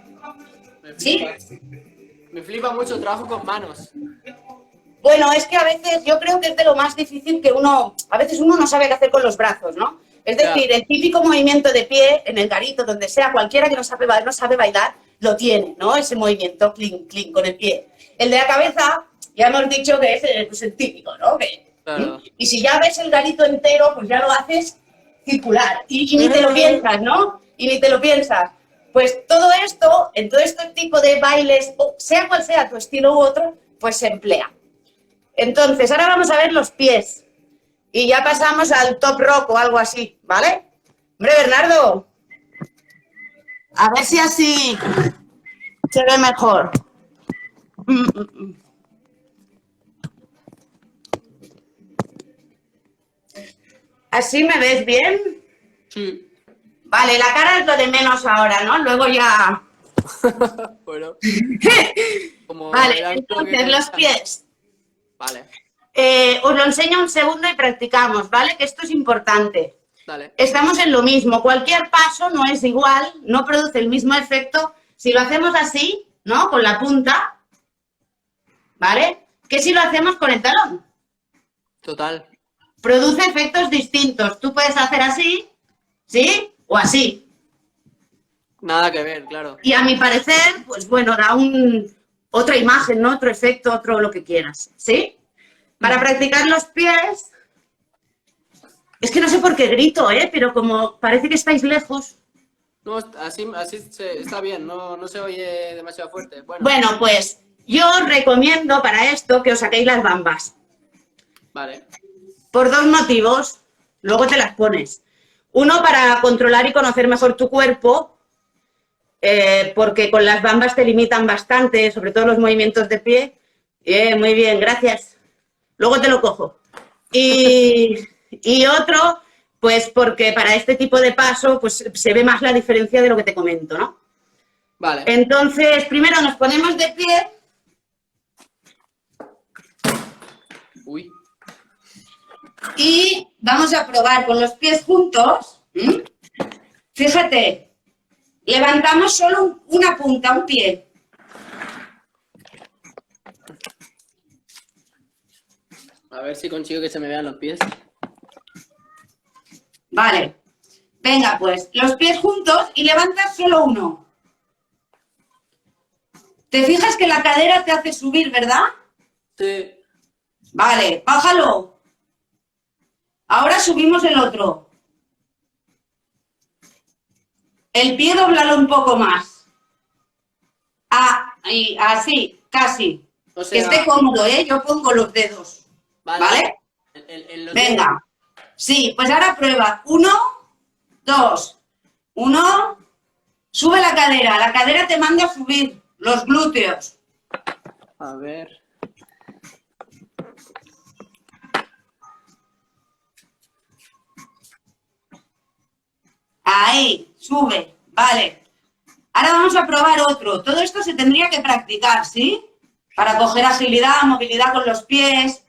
¿Sí? Me flipa mucho el trabajo con manos. Bueno, es que a veces yo creo que es de lo más difícil que a veces uno no sabe qué hacer con los brazos, ¿no? Es decir, el típico movimiento de pie en el garito, donde sea, cualquiera que no sabe bailar, lo tiene, ¿no? Ese movimiento, clink, clink, con el pie. El de la cabeza, ya hemos dicho que es pues, el típico, ¿no? Claro. Y si ya ves el garito entero, pues ya lo haces circular. Y ni te lo piensas, ¿no? Y ni te lo piensas. Pues todo esto, en todo este tipo de bailes, sea cual sea tu estilo u otro, pues se emplea. Entonces, ahora vamos a ver los pies. Y ya pasamos al top rock o algo así, ¿vale? Hombre, Bernardo. A ver si así se ve mejor. ¿Así me ves bien? Sí. Vale, la cara es lo de menos ahora, ¿no? Luego ya... Bueno. Como Vale, era un poco entonces que- los pies. Vale, Os lo enseño un segundo y practicamos, ¿vale? Que esto es importante. dale. Estamos en lo mismo. Cualquier paso no es igual, no produce el mismo efecto si lo hacemos así, ¿no? Con la punta, ¿vale? Que si lo hacemos con el talón. Total. Produce efectos distintos. Tú puedes hacer así, ¿sí? O así. Nada que ver, claro. Y a mi parecer, pues bueno, da otra imagen, ¿no? Otro efecto, otro lo que quieras, ¿sí? Para practicar los pies, es que no sé por qué grito, pero como parece que estáis lejos. No, así está bien, no se oye demasiado fuerte. Bueno, pues yo os recomiendo para esto que os saquéis las bambas. Vale. Por dos motivos, luego te las pones. Uno, para controlar y conocer mejor tu cuerpo, porque con las bambas te limitan bastante, sobre todo los movimientos de pie. Muy bien, gracias. Luego te lo cojo. Y otro, pues porque para este tipo de paso pues se ve más la diferencia de lo que te comento, ¿no? Vale. Entonces, primero nos ponemos de pie. Uy. Y vamos a probar con los pies juntos. Fíjate, levantamos solo una punta, un pie. A ver si consigo que se me vean los pies. Vale. Venga, pues, los pies juntos y levantas solo uno. ¿Te fijas que la cadera te hace subir, verdad? Sí. Vale, bájalo. Ahora subimos el otro. El pie doblalo un poco más. Y así, casi. O sea, que esté cómodo, Yo pongo los dedos. ¿Vale? Venga. Sí, pues ahora prueba. 1, 2, 1. Sube la cadera te manda a subir los glúteos. A ver. Ahí, sube, vale. Ahora vamos a probar otro. Todo esto se tendría que practicar, ¿sí? Para coger agilidad, movilidad con los pies.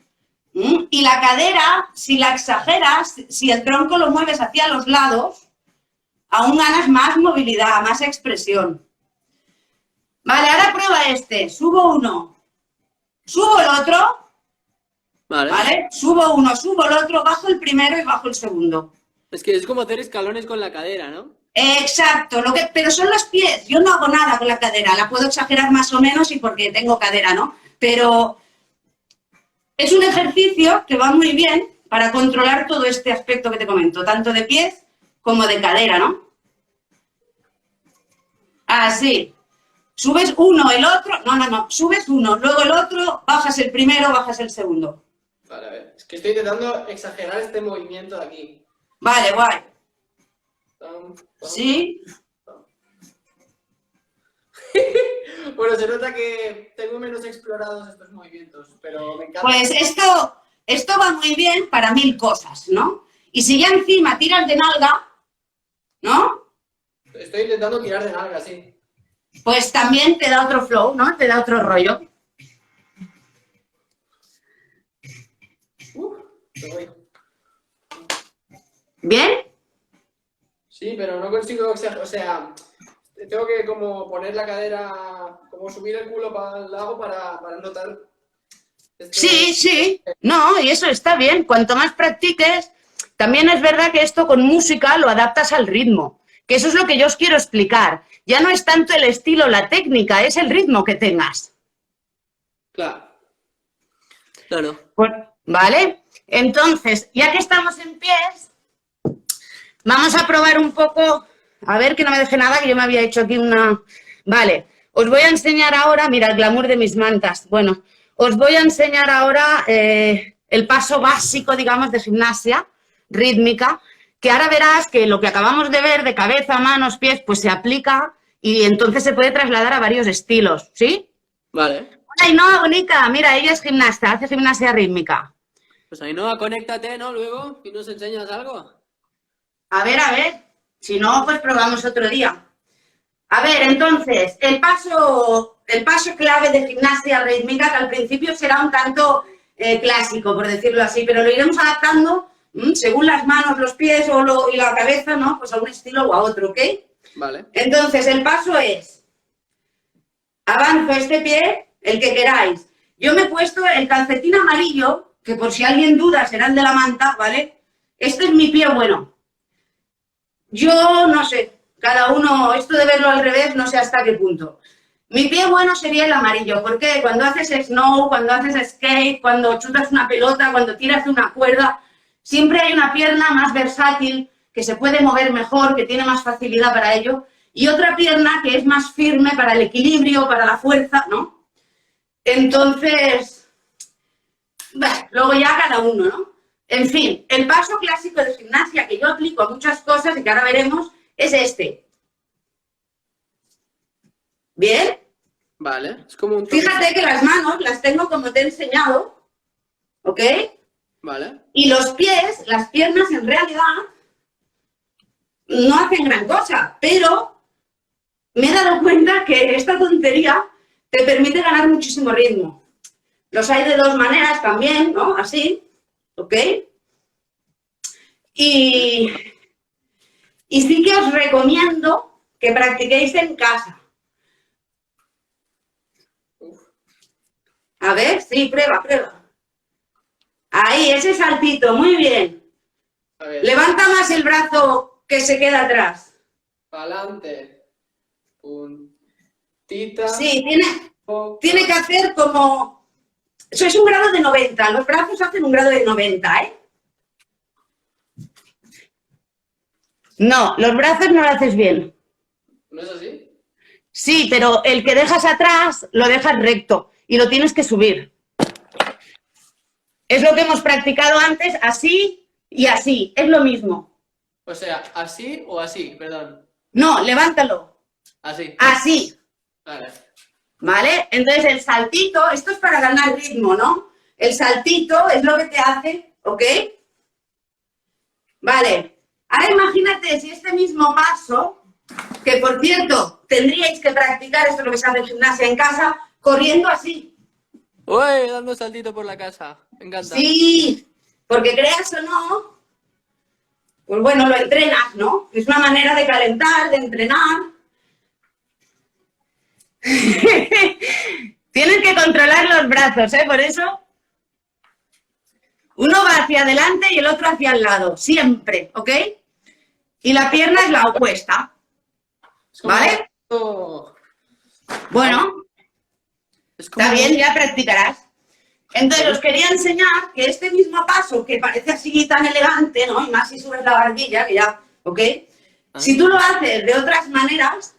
Y la cadera, si la exageras, si el tronco lo mueves hacia los lados, aún ganas más movilidad, más expresión. Vale, ahora prueba este. Subo uno. Subo el otro. Vale. Subo uno, subo el otro, bajo el primero y bajo el segundo. Es que es como hacer escalones con la cadera, ¿no? Exacto, pero son los pies. Yo no hago nada con la cadera. La puedo exagerar más o menos y porque tengo cadera, ¿no? Pero es un ejercicio que va muy bien para controlar todo este aspecto que te comento, tanto de pies como de cadera, ¿no? Así. Subes uno, el otro. No. Subes uno, luego el otro, bajas el primero, bajas el segundo. Vale, a ver. Es que estoy intentando exagerar este movimiento de aquí. Vale, guay. Sí. Bueno, se nota que tengo menos explorados estos movimientos, pero me encanta. Pues esto va muy bien para 1000 cosas, ¿no? Y si ya encima tiras de nalga, ¿no? Estoy intentando tirar de nalga, sí. Pues también te da otro flow, ¿no? Te da otro rollo. Me voy. ¿Bien? Sí, pero no consigo exagerar, o sea, tengo que como poner la cadera, como subir el culo para el lado para notar. Sí. No, y eso está bien. Cuanto más practiques, también es verdad que esto con música lo adaptas al ritmo, que eso es lo que yo os quiero explicar. Ya no es tanto el estilo, la técnica, es el ritmo que tengas. Claro. ¿Vale? Entonces, ya que estamos en pies, vamos a probar un poco, a ver que no me deje nada, que yo me había hecho aquí una... Vale, os voy a enseñar ahora, mira, el glamour de mis mantas. Bueno, os voy a enseñar ahora el paso básico, digamos, de gimnasia rítmica, que ahora verás que lo que acabamos de ver de cabeza, manos, pies, pues se aplica y entonces se puede trasladar a varios estilos, ¿sí? Vale. Hola, Ainhoa, bonita, mira, ella es gimnasta, hace gimnasia rítmica. Pues Ainhoa, conéctate, ¿no? Luego, y nos enseñas algo. A ver, si no, pues probamos otro día. A ver, entonces, el paso clave de gimnasia rítmica, que al principio será un tanto clásico, por decirlo así, pero lo iremos adaptando según las manos, los pies y la cabeza, ¿no? Pues a un estilo o a otro, ¿ok? Vale. Entonces, el paso es avanzo este pie, el que queráis. Yo me he puesto el calcetín amarillo, que por si alguien duda será el de la manta, ¿vale? Este es mi pie bueno. Yo no sé, cada uno, esto de verlo al revés, no sé hasta qué punto. Mi pie bueno sería el amarillo, porque cuando haces snow, cuando haces skate, cuando chutas una pelota, cuando tiras de una cuerda, siempre hay una pierna más versátil, que se puede mover mejor, que tiene más facilidad para ello, y otra pierna que es más firme para el equilibrio, para la fuerza, ¿no? Entonces, bah, luego ya cada uno, ¿no? En fin, el paso clásico de gimnasia que yo aplico a muchas cosas y que ahora veremos es este. ¿Bien? Vale, es como un... Fíjate que las manos las tengo como te he enseñado, ¿ok? Vale. Y los pies, las piernas en realidad no hacen gran cosa, pero me he dado cuenta que esta tontería te permite ganar muchísimo ritmo. Los hay de dos maneras también, ¿no? Así, ¿ok? Y sí que os recomiendo que practiquéis en casa. A ver, sí, prueba, prueba. Ahí, ese saltito, muy bien. A ver. Levanta más el brazo que se queda atrás. Pa'lante. Puntita. Sí, tiene que hacer como... Eso es un grado de 90. Los brazos hacen un grado de 90, ¿eh? No, los brazos no lo haces bien. ¿No es así? Sí, pero el que dejas atrás lo dejas recto y lo tienes que subir. Es lo que hemos practicado antes, así y así. Es lo mismo. O sea, así o así, perdón. No, levántalo. Así. Así. Vale. ¿Vale? Entonces el saltito, esto es para ganar ritmo, ¿no? El saltito es lo que te hace, ¿ok? Vale. Ahora imagínate si este mismo paso, que por cierto, tendríais que practicar, esto es lo que se hace en gimnasia en casa, corriendo así. Uy, dando saltito por la casa. Me encanta. Sí, porque creas o no, pues bueno, lo entrenas, ¿no? Es una manera de calentar, de entrenar. Tienes que controlar los brazos, ¿eh? Por eso uno va hacia adelante y el otro hacia el lado, siempre, ¿ok? Y la pierna es la opuesta, Es como- ¿vale? Bueno, Es como... está bien, ya practicarás. Entonces os quería enseñar que este mismo paso, que parece así tan elegante, ¿no? Y más si subes la barbilla, que ya, ¿ok? Si tú lo haces de otras maneras,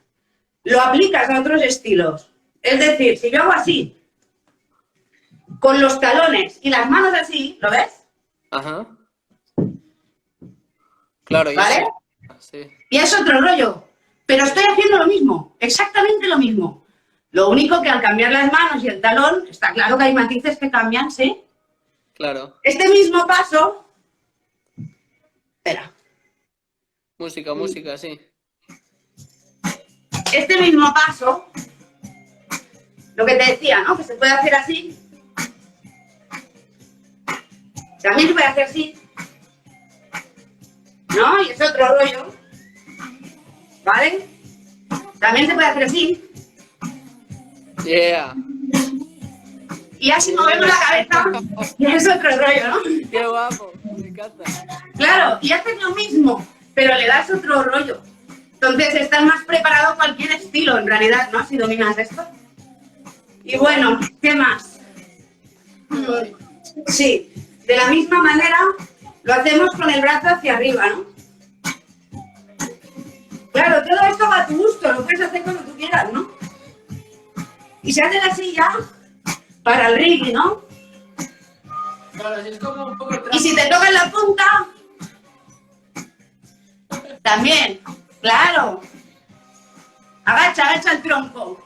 lo aplicas a otros estilos. Es decir, si yo hago así, con los talones y las manos así, ¿lo ves? Ajá. Claro, ya ¿Vale? sé. Sí. Y es otro rollo. Pero estoy haciendo lo mismo, exactamente lo mismo. Lo único que al cambiar las manos y el talón, está claro que hay matices que cambian, ¿sí? Claro. Este mismo paso... Espera. Música, sí. Este mismo paso, lo que te decía, ¿no? Que se puede hacer así. También se puede hacer así. ¿No? Y es otro rollo. ¿Vale? También se puede hacer así. Yeah. Y así movemos la cabeza. Y es otro rollo, ¿no? Qué guapo. Me encanta. Claro, y haces lo mismo, pero le das otro rollo. Entonces estás más preparado a cualquier estilo, en realidad, ¿no? Si dominas esto. Y bueno, ¿qué más? Sí, de la misma manera lo hacemos con el brazo hacia arriba, ¿no? Claro, todo esto va a tu gusto, lo puedes hacer cuando tú quieras, ¿no? Y se hace así ya para el reggae, ¿no? Claro, si es como un poco Y si te toca en la punta, también, claro. Agacha el tronco.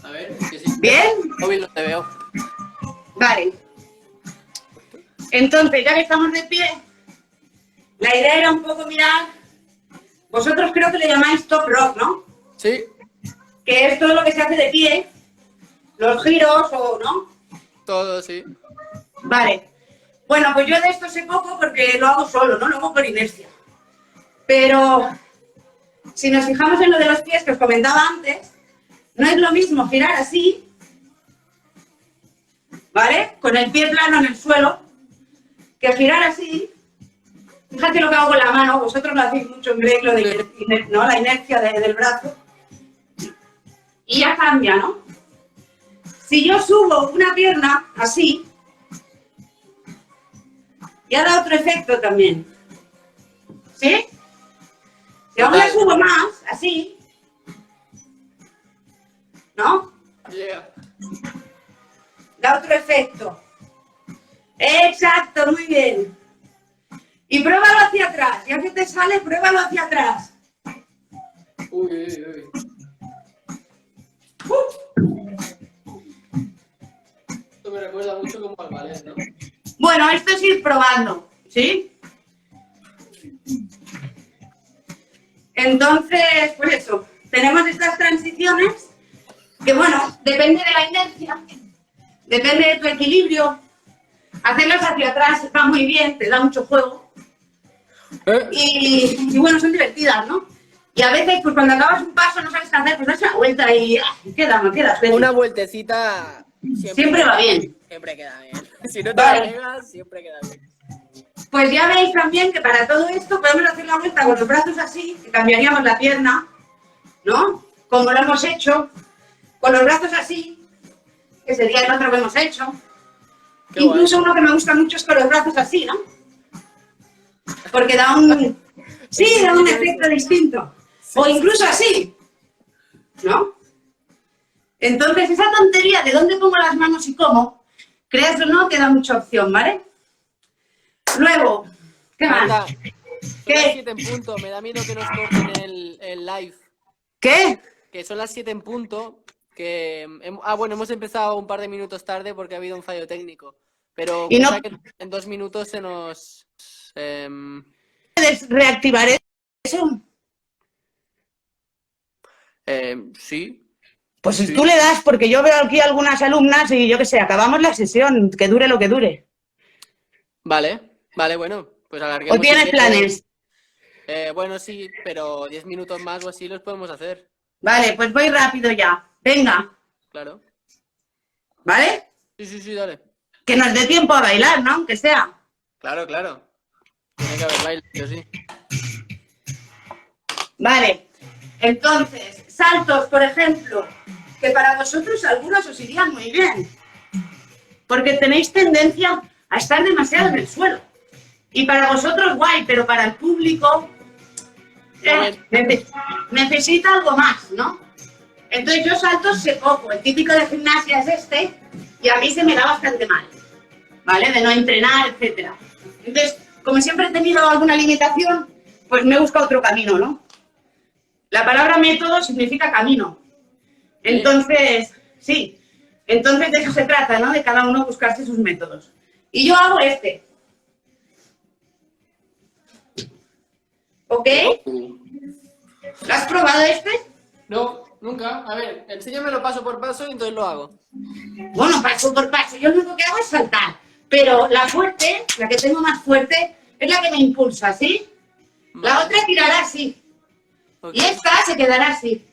A ver, que sí. ¿Bien? Obvio lo te veo. Vale. Entonces, ya que estamos de pie, la idea era un poco mirar. Vosotros creo que le llamáis top rock, ¿no? Sí. Que es todo lo que se hace de pie, los giros o no. Todo, sí. Vale. Bueno, pues yo de esto sé poco porque lo hago solo, ¿no? Lo hago por inercia. Pero si nos fijamos en lo de los pies que os comentaba antes, no es lo mismo girar así, ¿vale? Con el pie plano en el suelo, que girar así. Fíjate lo que hago con la mano, vosotros lo hacéis mucho en break, lo de ¿no? La inercia del brazo. Y ya cambia, ¿no? Si yo subo una pierna así, ya da otro efecto también. ¿Sí? Si aún la subo más, así, ¿no? Yeah. Da otro efecto. Exacto, muy bien. Y pruébalo hacia atrás. Ya que te sale, pruébalo hacia atrás. Uy, uy, uy. Esto me recuerda mucho como al ballet, ¿no? Bueno, esto es ir probando, ¿sí? Entonces, pues eso, tenemos estas transiciones que, bueno, depende de la inercia, depende de tu equilibrio. Hacerlas hacia atrás va muy bien, te da mucho juego. Y bueno, son divertidas, ¿no? Y a veces, pues cuando acabas un paso no sabes qué hacer, pues das una vuelta y no quedas. Una vueltecita Siempre va bien. Siempre queda bien. Si no te Vale. pegas, siempre queda bien. Pues ya veis también que para todo esto podemos hacer la vuelta con los brazos así, que cambiaríamos la pierna, ¿no? Como lo hemos hecho, con los brazos así, que sería el otro que hemos hecho. Qué Incluso guay. uno que me gusta mucho es con los brazos así, ¿no? Porque da un... Sí, da un efecto distinto. O incluso así, ¿no? Entonces, esa tontería de dónde pongo las manos y cómo, creas o no, te da mucha opción, ¿vale? Luego, ¿qué más? Marta, son ¿Qué? las 7 en punto. Me da miedo que nos corten el live. ¿Qué? Que son las 7 en punto. Que bueno, hemos empezado un par de minutos tarde porque ha habido un fallo técnico. Pero Y no- cosa que en 2 minutos se nos... ¿Puedes reactivar eso? sí. Pues Sí. tú le das, porque yo veo aquí algunas alumnas y yo qué sé, acabamos la sesión, que dure lo que dure. Vale, bueno, pues alarguemos. ¿O tienes si quieres. planes? Bueno, sí, pero 10 minutos más o así los podemos hacer. Vale, pues voy rápido ya. Venga, Claro. ¿vale? Sí, dale. Que nos dé tiempo a bailar, ¿no? Aunque sea. Claro. Tiene que haber baile, yo sí. Vale. Entonces, saltos, por ejemplo, que para vosotros algunos os irían muy bien. Porque tenéis tendencia a estar demasiado en el suelo. Y para vosotros guay, pero para el público necesita algo más, ¿no? Entonces yo saltos sé poco. El típico de gimnasia es este y a mí se me da bastante mal, ¿vale? De no entrenar, etcétera. Entonces, como siempre he tenido alguna limitación, pues me he buscado otro camino, ¿no? La palabra método significa camino. Entonces, sí. Entonces de eso se trata, ¿no? De cada uno buscarse sus métodos. Y yo hago este. ¿Ok? ¿Lo has probado este? No, nunca. A ver, enséñamelo paso por paso y entonces lo hago. Bueno, paso por paso. Yo lo único que hago es saltar. Pero la fuerte, la que tengo más fuerte, es la que me impulsa, ¿sí? La Vale. otra tirará así. Ok. Y esta se quedará así.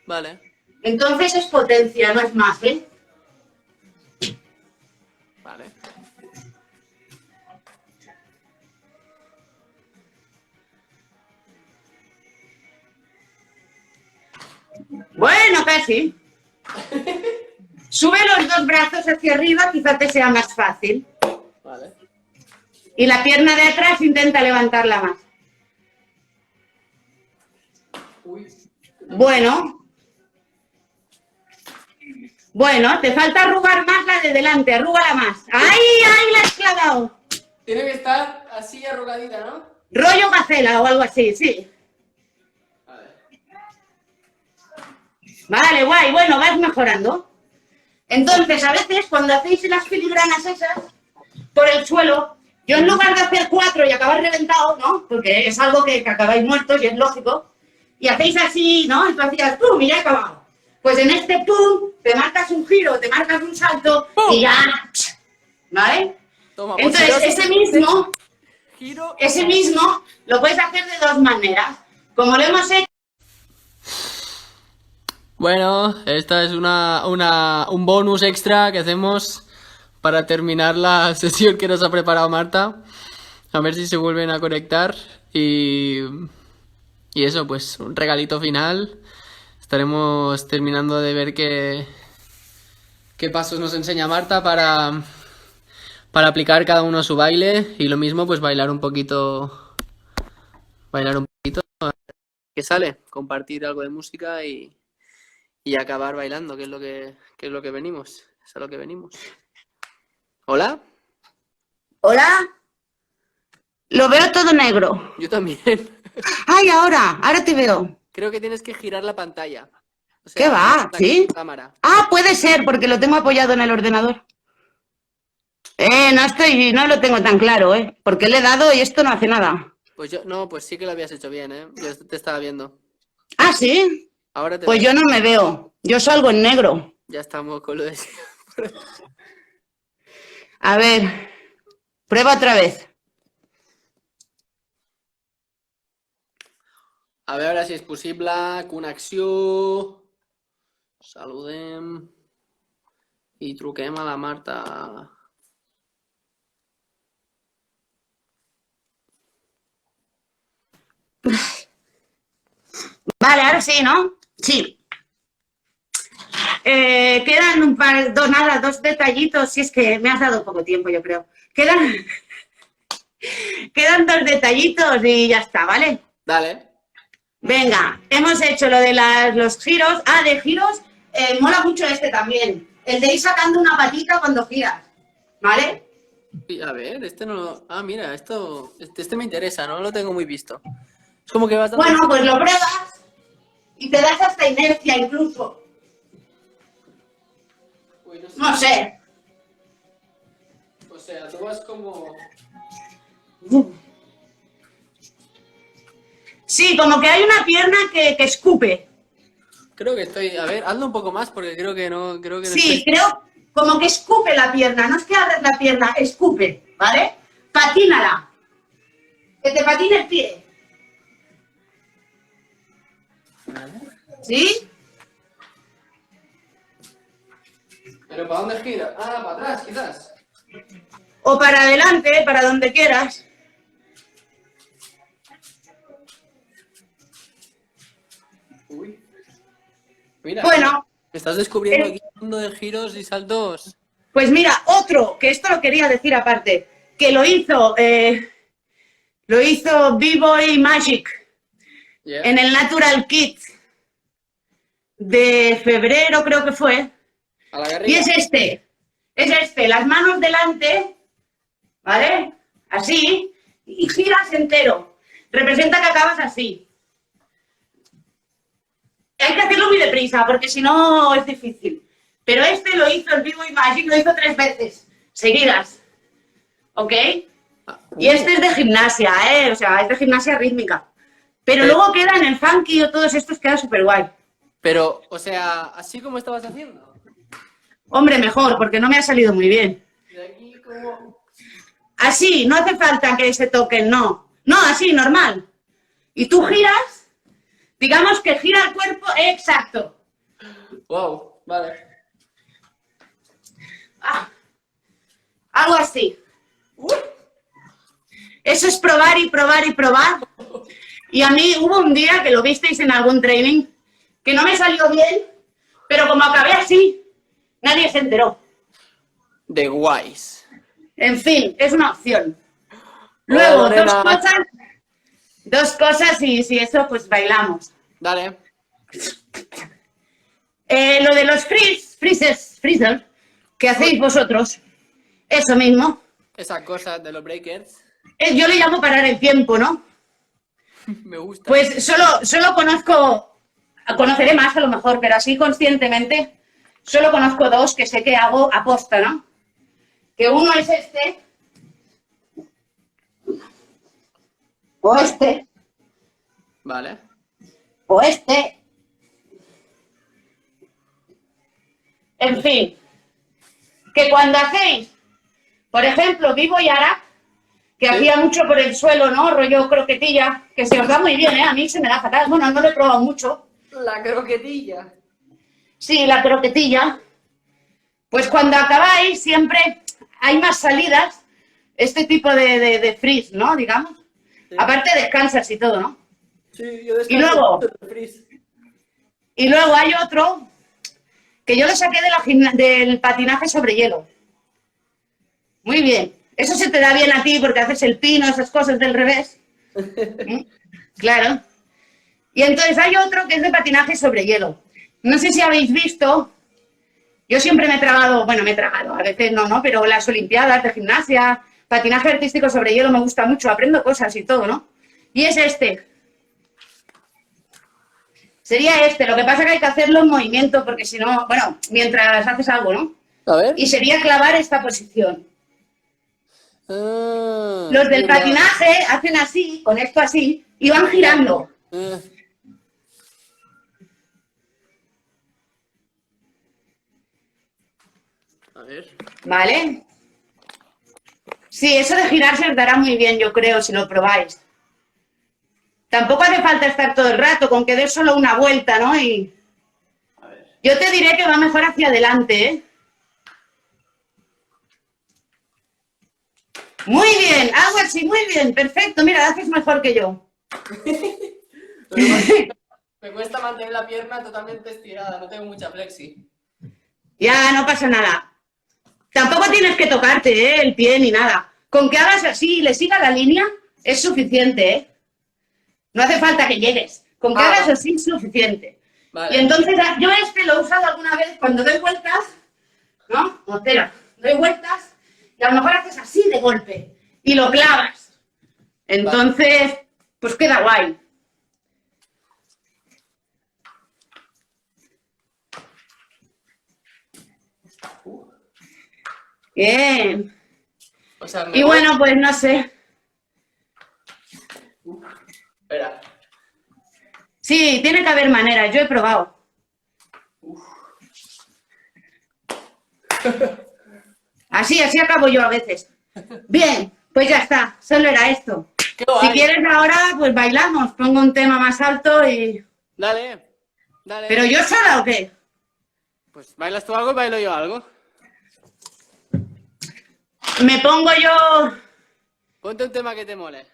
Vale. Entonces es potencia, no es más, ¿eh? Vale. Bueno, casi. Sube los dos brazos hacia arriba, quizá te sea más fácil. Vale. Y la pierna de atrás intenta levantarla más. Uy. Bueno, te falta arrugar más la de delante, arrúgala más. ¡Ay, la has clavado! Tiene que estar así arrugadita, ¿no? Rollo gacela o algo así, sí. A ver. Vale, guay, bueno, vas mejorando. Entonces, a veces, cuando hacéis las filigranas esas, por el suelo, yo en lugar de hacer 4 y acabar reventado, ¿no? Porque es algo que acabáis muertos y es lógico, y hacéis así, ¿no? Y tú hacías pum y ya he acabado. Pues en este pum, te marcas un giro, te marcas un salto y ya, ¿vale? Toma, pues Entonces, si no- ese mismo lo puedes hacer de dos maneras. Como lo hemos hecho, Bueno, esta es un bonus extra que hacemos para terminar la sesión que nos ha preparado Marta. A ver si se vuelven a conectar y eso, pues un regalito final. Estaremos terminando de ver qué pasos nos enseña Marta para aplicar cada uno su baile y lo mismo, pues bailar un poquito, que sale, compartir algo de música y acabar bailando, que es lo que venimos, es a lo que venimos. ¿Hola? ¿Hola? Lo veo todo negro. Yo también. ¡Ay, ahora te veo! Creo que tienes que girar la pantalla. O ¿Qué va? la ¿Sí? cámara. Ah, puede ser, porque lo tengo apoyado en el ordenador. No lo tengo tan claro, porque le he dado y esto no hace nada. Pues pues sí que lo habías hecho bien, ¿eh? Yo te estaba viendo. ¿Ah, sí? Ahora te Pues veo. yo no me veo. Yo salgo en negro. Ya estamos con lo de... A ver, prueba otra vez. A veure si és possible que una acció... Saludem i truquem a la Marta. Vale, ahora sí, ¿no? Sí. Quedan dos detallitos, si es que me has dado poco tiempo, yo creo. Quedan dos detallitos y ya está, ¿vale? Dale. Venga, hemos hecho lo de los giros. Ah, de giros, mola mucho este también. El de ir sacando una patita cuando giras, ¿vale? A ver, este no lo... Ah, mira, este me interesa, no lo tengo muy visto. Es como que vas dando... Bueno, pues lo pruebas y te das hasta inercia incluso. Uy, No sé. O sea, tú vas como... Sí, como que hay una pierna que escupe. Creo que estoy... A ver, hazlo un poco más porque creo que no... Sí, creo como que escupe la pierna. No es que abres la pierna, escupe, ¿vale? Patínala. Que te patine el pie. ¿Sí? ¿Pero para dónde gira? Ah, para atrás, quizás. O para adelante, para donde quieras. Uy. Mira, Bueno, estás descubriendo aquí un mundo de giros y saltos. pues mira, otro, que esto lo quería decir aparte, que lo hizo B-Boy Magic Yeah. en el Natural Kit de febrero, creo que fue. A la Y garriga. es este, las manos delante, ¿vale? Así, y giras entero. Representa que acabas así. Hay que hacerlo muy deprisa, porque si no es difícil. Pero este lo hizo el B-Boy Magic, lo hizo 3 veces, seguidas. ¿Ok? Y este es de gimnasia, O sea, es de gimnasia rítmica. Pero luego queda en el funky o todos estos, queda súper guay. Pero, o sea, así como estabas haciendo. Hombre, mejor, porque no me ha salido muy bien. De aquí como... Así, no hace falta que se toquen, no. No, así, normal. Y tú giras, digamos que gira el cuerpo, exacto. Wow, vale. Algo así. Eso es probar y probar y probar. Y a mí hubo un día que lo visteis en algún training, que no me salió bien, pero como acabé así, nadie se enteró. De guays. En fin, es una opción. Luego, Lorena. dos cosas y si eso, pues bailamos. Dale. Lo de los freezers, que hacéis vosotros, eso mismo. Esa cosa de los breakers. Yo le llamo parar el tiempo, ¿no? Me gusta. Pues solo conoceré más a lo mejor, pero así conscientemente, solo conozco 2 que sé que hago aposta, ¿no? Que uno es este, o este, Vale. o este. En fin, que cuando hacéis, por ejemplo, Vivo y Ara, que Sí. hacía mucho por el suelo, ¿no? Rollo croquetilla, que se os da muy bien, A mí se me da fatal. Bueno, no lo he probado mucho. La croquetilla. Sí, la croquetilla. Pues cuando acabáis siempre hay más salidas, este tipo de freeze, ¿no? Digamos. Sí. Aparte descansas y todo, ¿no? Sí, yo Y luego, descanso en el freeze. y luego hay otro que yo lo saqué del patinaje sobre hielo. Muy bien. Eso se te da bien a ti porque haces el pino, esas cosas del revés. Claro. Y entonces hay otro que es de patinaje sobre hielo. No sé si habéis visto, yo siempre me he tragado, a veces no, pero las olimpiadas de gimnasia, patinaje artístico sobre hielo me gusta mucho, aprendo cosas y todo, ¿no? Y es este. Sería este, lo que pasa es que hay que hacerlo en movimiento porque si no, bueno, mientras haces algo, ¿no? A ver. Y sería clavar esta posición. Ah, Los del mira. patinaje hacen así, con esto así, y van girando. Ah. A ver. ¿Vale? Sí, eso de girarse os dará muy bien, yo creo, si lo probáis. Tampoco hace falta estar todo el rato, con que des solo una vuelta, ¿no? Y A ver. yo te diré que va mejor hacia adelante, ¿eh? Muy bien, algo así, muy bien, perfecto. Mira, lo haces mejor que yo. Me cuesta mantener la pierna totalmente estirada, no tengo mucha flexi. Ya, no pasa nada. Tampoco tienes que tocarte, ¿eh? El pie ni nada. Con que hagas así y le siga la línea, es suficiente, ¿eh? No hace falta que llegues. Con que hagas así es suficiente. Vale. Y entonces, yo este lo he usado alguna vez cuando doy vueltas, ¿no? Motera, doy vueltas y a lo mejor haces así de golpe y lo clavas. Entonces, pues queda guay. Bien. O sea, Y bueno, pues no sé. Espera. Sí, tiene que haber maneras, yo he probado. Así acabo yo a veces. Bien, pues ya está, solo era esto. Qué guay. Si quieres ahora, pues bailamos, pongo un tema más alto y... Dale. Dale. ¿Pero yo sola o qué? Pues bailas tú algo y bailo yo algo. Me pongo yo... Ponte un tema que te mole.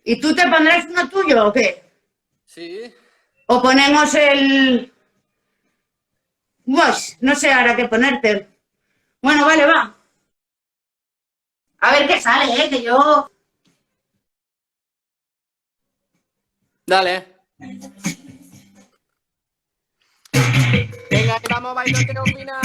¿Y tú te pondrás uno tuyo o qué? Sí. O ponemos el... Pues, no sé ahora qué ponerte. Bueno, vale, va. A ver qué sale, que yo... Dale. Venga, que vamos bailoteo final.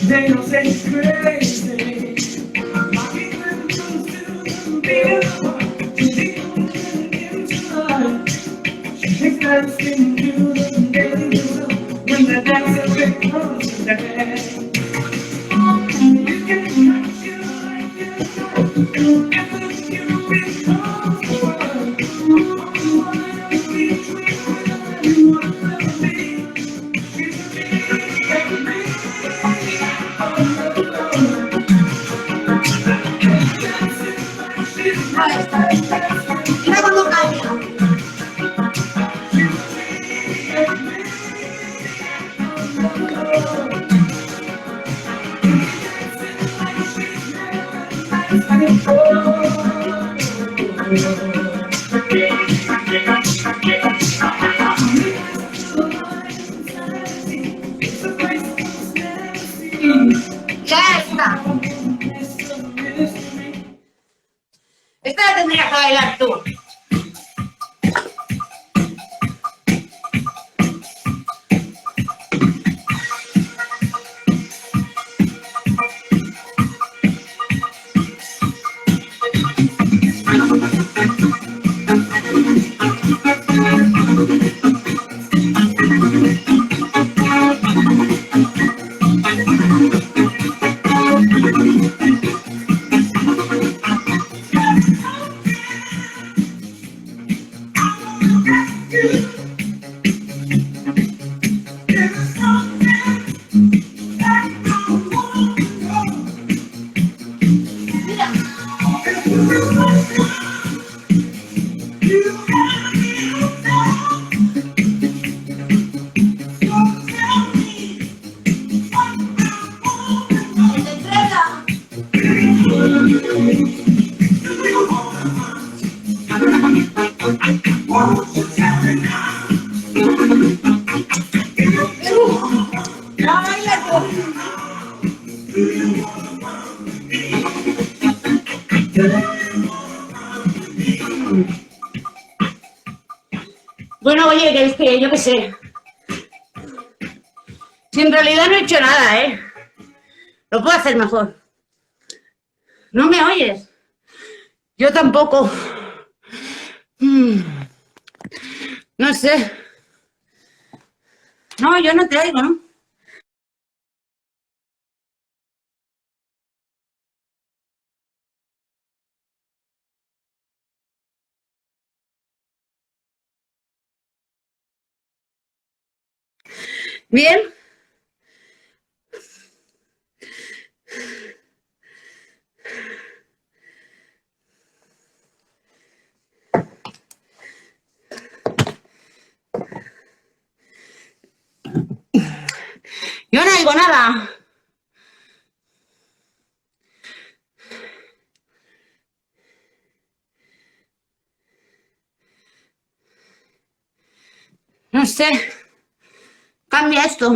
They don't say it's crazy. When the dancer becomes the head. Mira cuando cambia. Ya está. Esta la tendrías que bailar tú. Bueno, oye, que es que yo qué sé. Si en realidad no he hecho nada, ¿eh? Lo puedo hacer mejor. ¿No me oyes? Yo tampoco. No sé. No, yo no te oigo, ¿no? Bien. Yo no oigo nada. No sé. Cambia esto.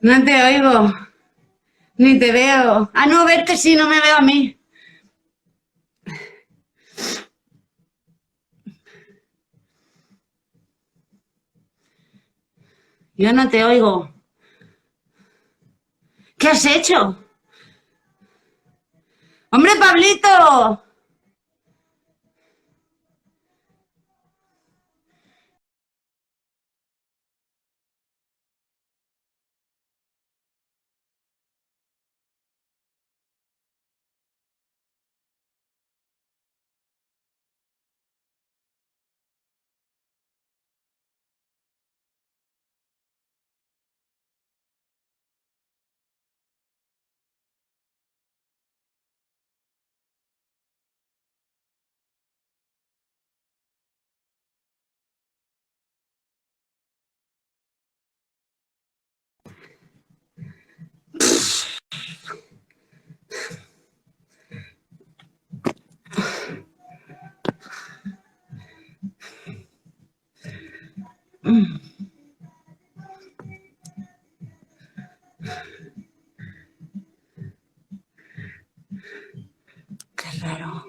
No te oigo. Ni te veo. Ah, no, verte sí, no me veo a mí. Yo no te oigo. ¿Qué has hecho? ¡Hombre, Pablito! Qué raro.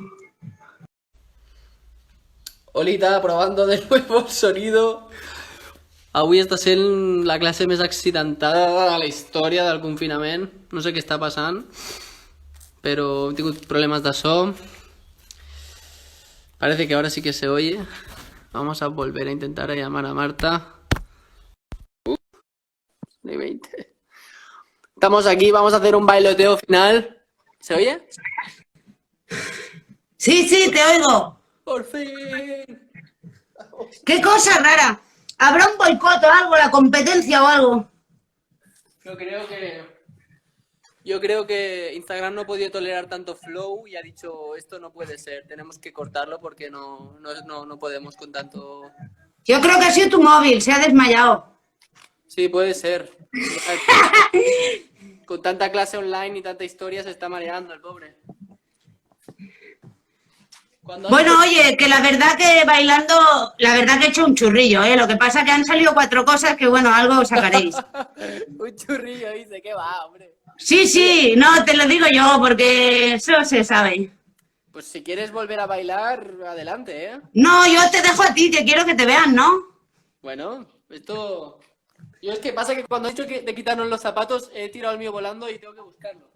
Olita, provando de nuevo el sonido. Avui està sent la classe més accidentada de la història del confinament. No sé què està passant, pero he tenido problemas de so. Parece que ahora sí que se oye. Vamos a volver a intentar a llamar a Marta. Ni 20. Estamos aquí, vamos a hacer un bailoteo final. ¿Se oye? Sí, sí, te oigo. ¡Por fin! ¿Qué cosa rara? ¿Habrá un boicot o algo, la competencia o algo? Yo creo que Instagram no podía tolerar tanto flow y ha dicho esto no puede ser, tenemos que cortarlo porque no podemos con tanto. Yo creo que ha sido tu móvil, se ha desmayado. Sí, puede ser. con tanta clase online y tanta historia se está mareando el pobre. Bueno, oye, que la verdad que bailando, la verdad que he hecho un churrillo, ¿eh? Lo que pasa que han salido 4 cosas que, bueno, algo sacaréis. Un churrillo, dice, ¿qué va, hombre? Sí, sí, no, te lo digo yo, porque eso se sabe. Pues si quieres volver a bailar, adelante, ¿eh? No, yo te dejo a ti, que quiero que te vean, ¿no? Bueno, esto... Yo es que pasa que cuando he dicho de quitarnos los zapatos, he tirado el mío volando y tengo que buscarlo.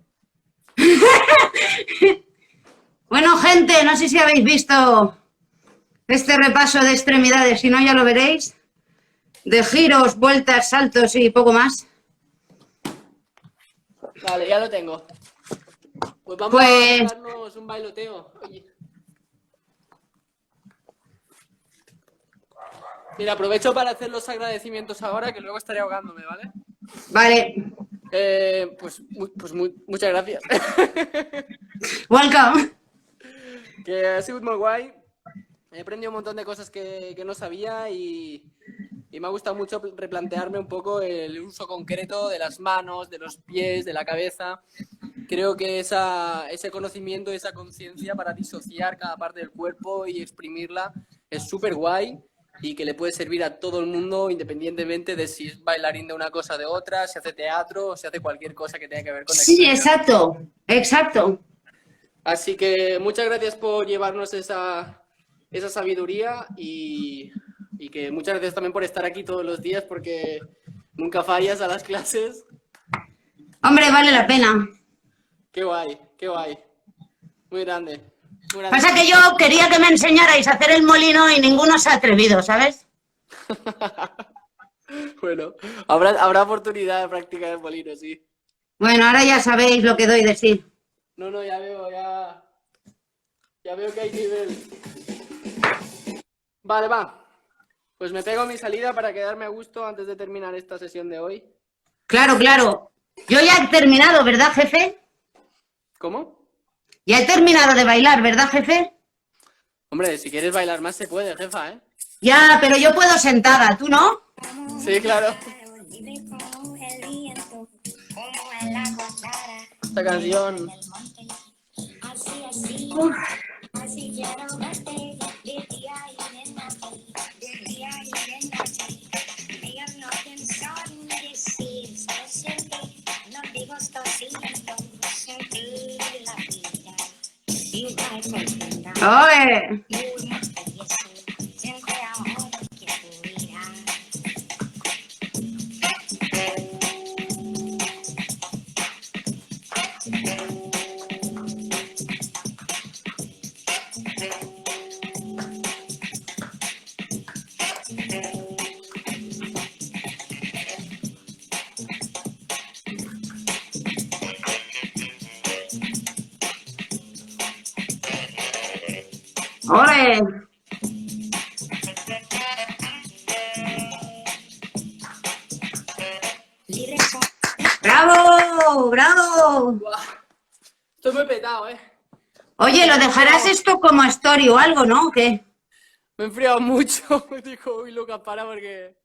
Bueno, gente, no sé si habéis visto este repaso de extremidades, si no ya lo veréis. De giros, vueltas, saltos y poco más. Vale, ya lo tengo. Pues vamos Pues- a darnos un bailoteo. Oye. Mira, aprovecho para hacer los agradecimientos ahora, que luego estaré ahogándome, ¿vale? Vale, Muchas gracias. welcome. Que ha sido muy guay. He aprendido un montón de cosas que no sabía y me ha gustado mucho replantearme un poco el uso concreto de las manos, de los pies, de la cabeza. Creo que ese conocimiento, esa conciencia para disociar cada parte del cuerpo y exprimirla es súper guay y que le puede servir a todo el mundo independientemente de si es bailarín de una cosa o de otra, si hace teatro o si hace cualquier cosa que tenga que ver con Sí, expresión. exacto, exacto. Así que muchas gracias por llevarnos esa sabiduría y que muchas gracias también por estar aquí todos los días porque nunca fallas a las clases. Hombre, vale la pena. Qué guay, qué guay. Muy grande. Muy grande. Pasa que yo quería que me enseñarais a hacer el molino y ninguno se ha atrevido, ¿sabes? Bueno, habrá oportunidad de practicar el molino, sí. Bueno, ahora ya sabéis lo que doy de sí. No, ya veo que hay nivel. Vale, va. Pues me pego mi salida para quedarme a gusto antes de terminar esta sesión de hoy. Claro, claro. Yo ya he terminado, ¿verdad, jefe? ¿Cómo? Ya he terminado de bailar, ¿verdad, jefe? Hombre, si quieres bailar más se puede, jefa, ¿eh? Ya, pero yo puedo sentada, ¿tú no? Sí, claro. Esta canción... ¡Oye! ¡Ole! ¡Bravo! ¡Bravo! Buah, estoy muy petado, ¿eh? Oye, ¿lo dejarás esto como story o algo, no? ¿O qué? Me he enfriado mucho. Dijo, uy, Lucas, para porque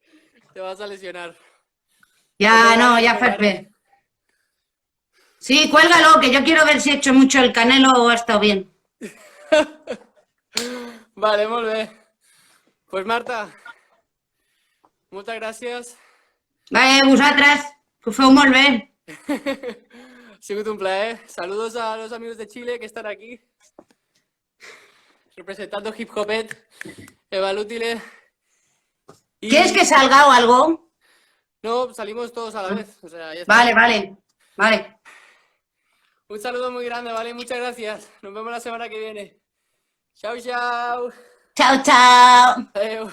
te vas a lesionar. Ya, no, ya fue. Sí, cuélgalo, que yo quiero ver si he hecho mucho el canelo o ha estado bien. Vale, molt bé. Pues Marta, muchas gracias. Vale, vosaltres, que ho feu molt bé. Ha sigut un plaer. Saludos a los amigos de Chile que están aquí. Representando Hip Hopet, Eva Lútile. Y... ¿Quieres que salga o algo? No, salimos todos a la vez. O sea, ya está. Vale. Un saludo muy grande, ¿vale? Muchas gracias. Nos vemos la semana que viene. Chao, chao. Chao, chao. Adeu.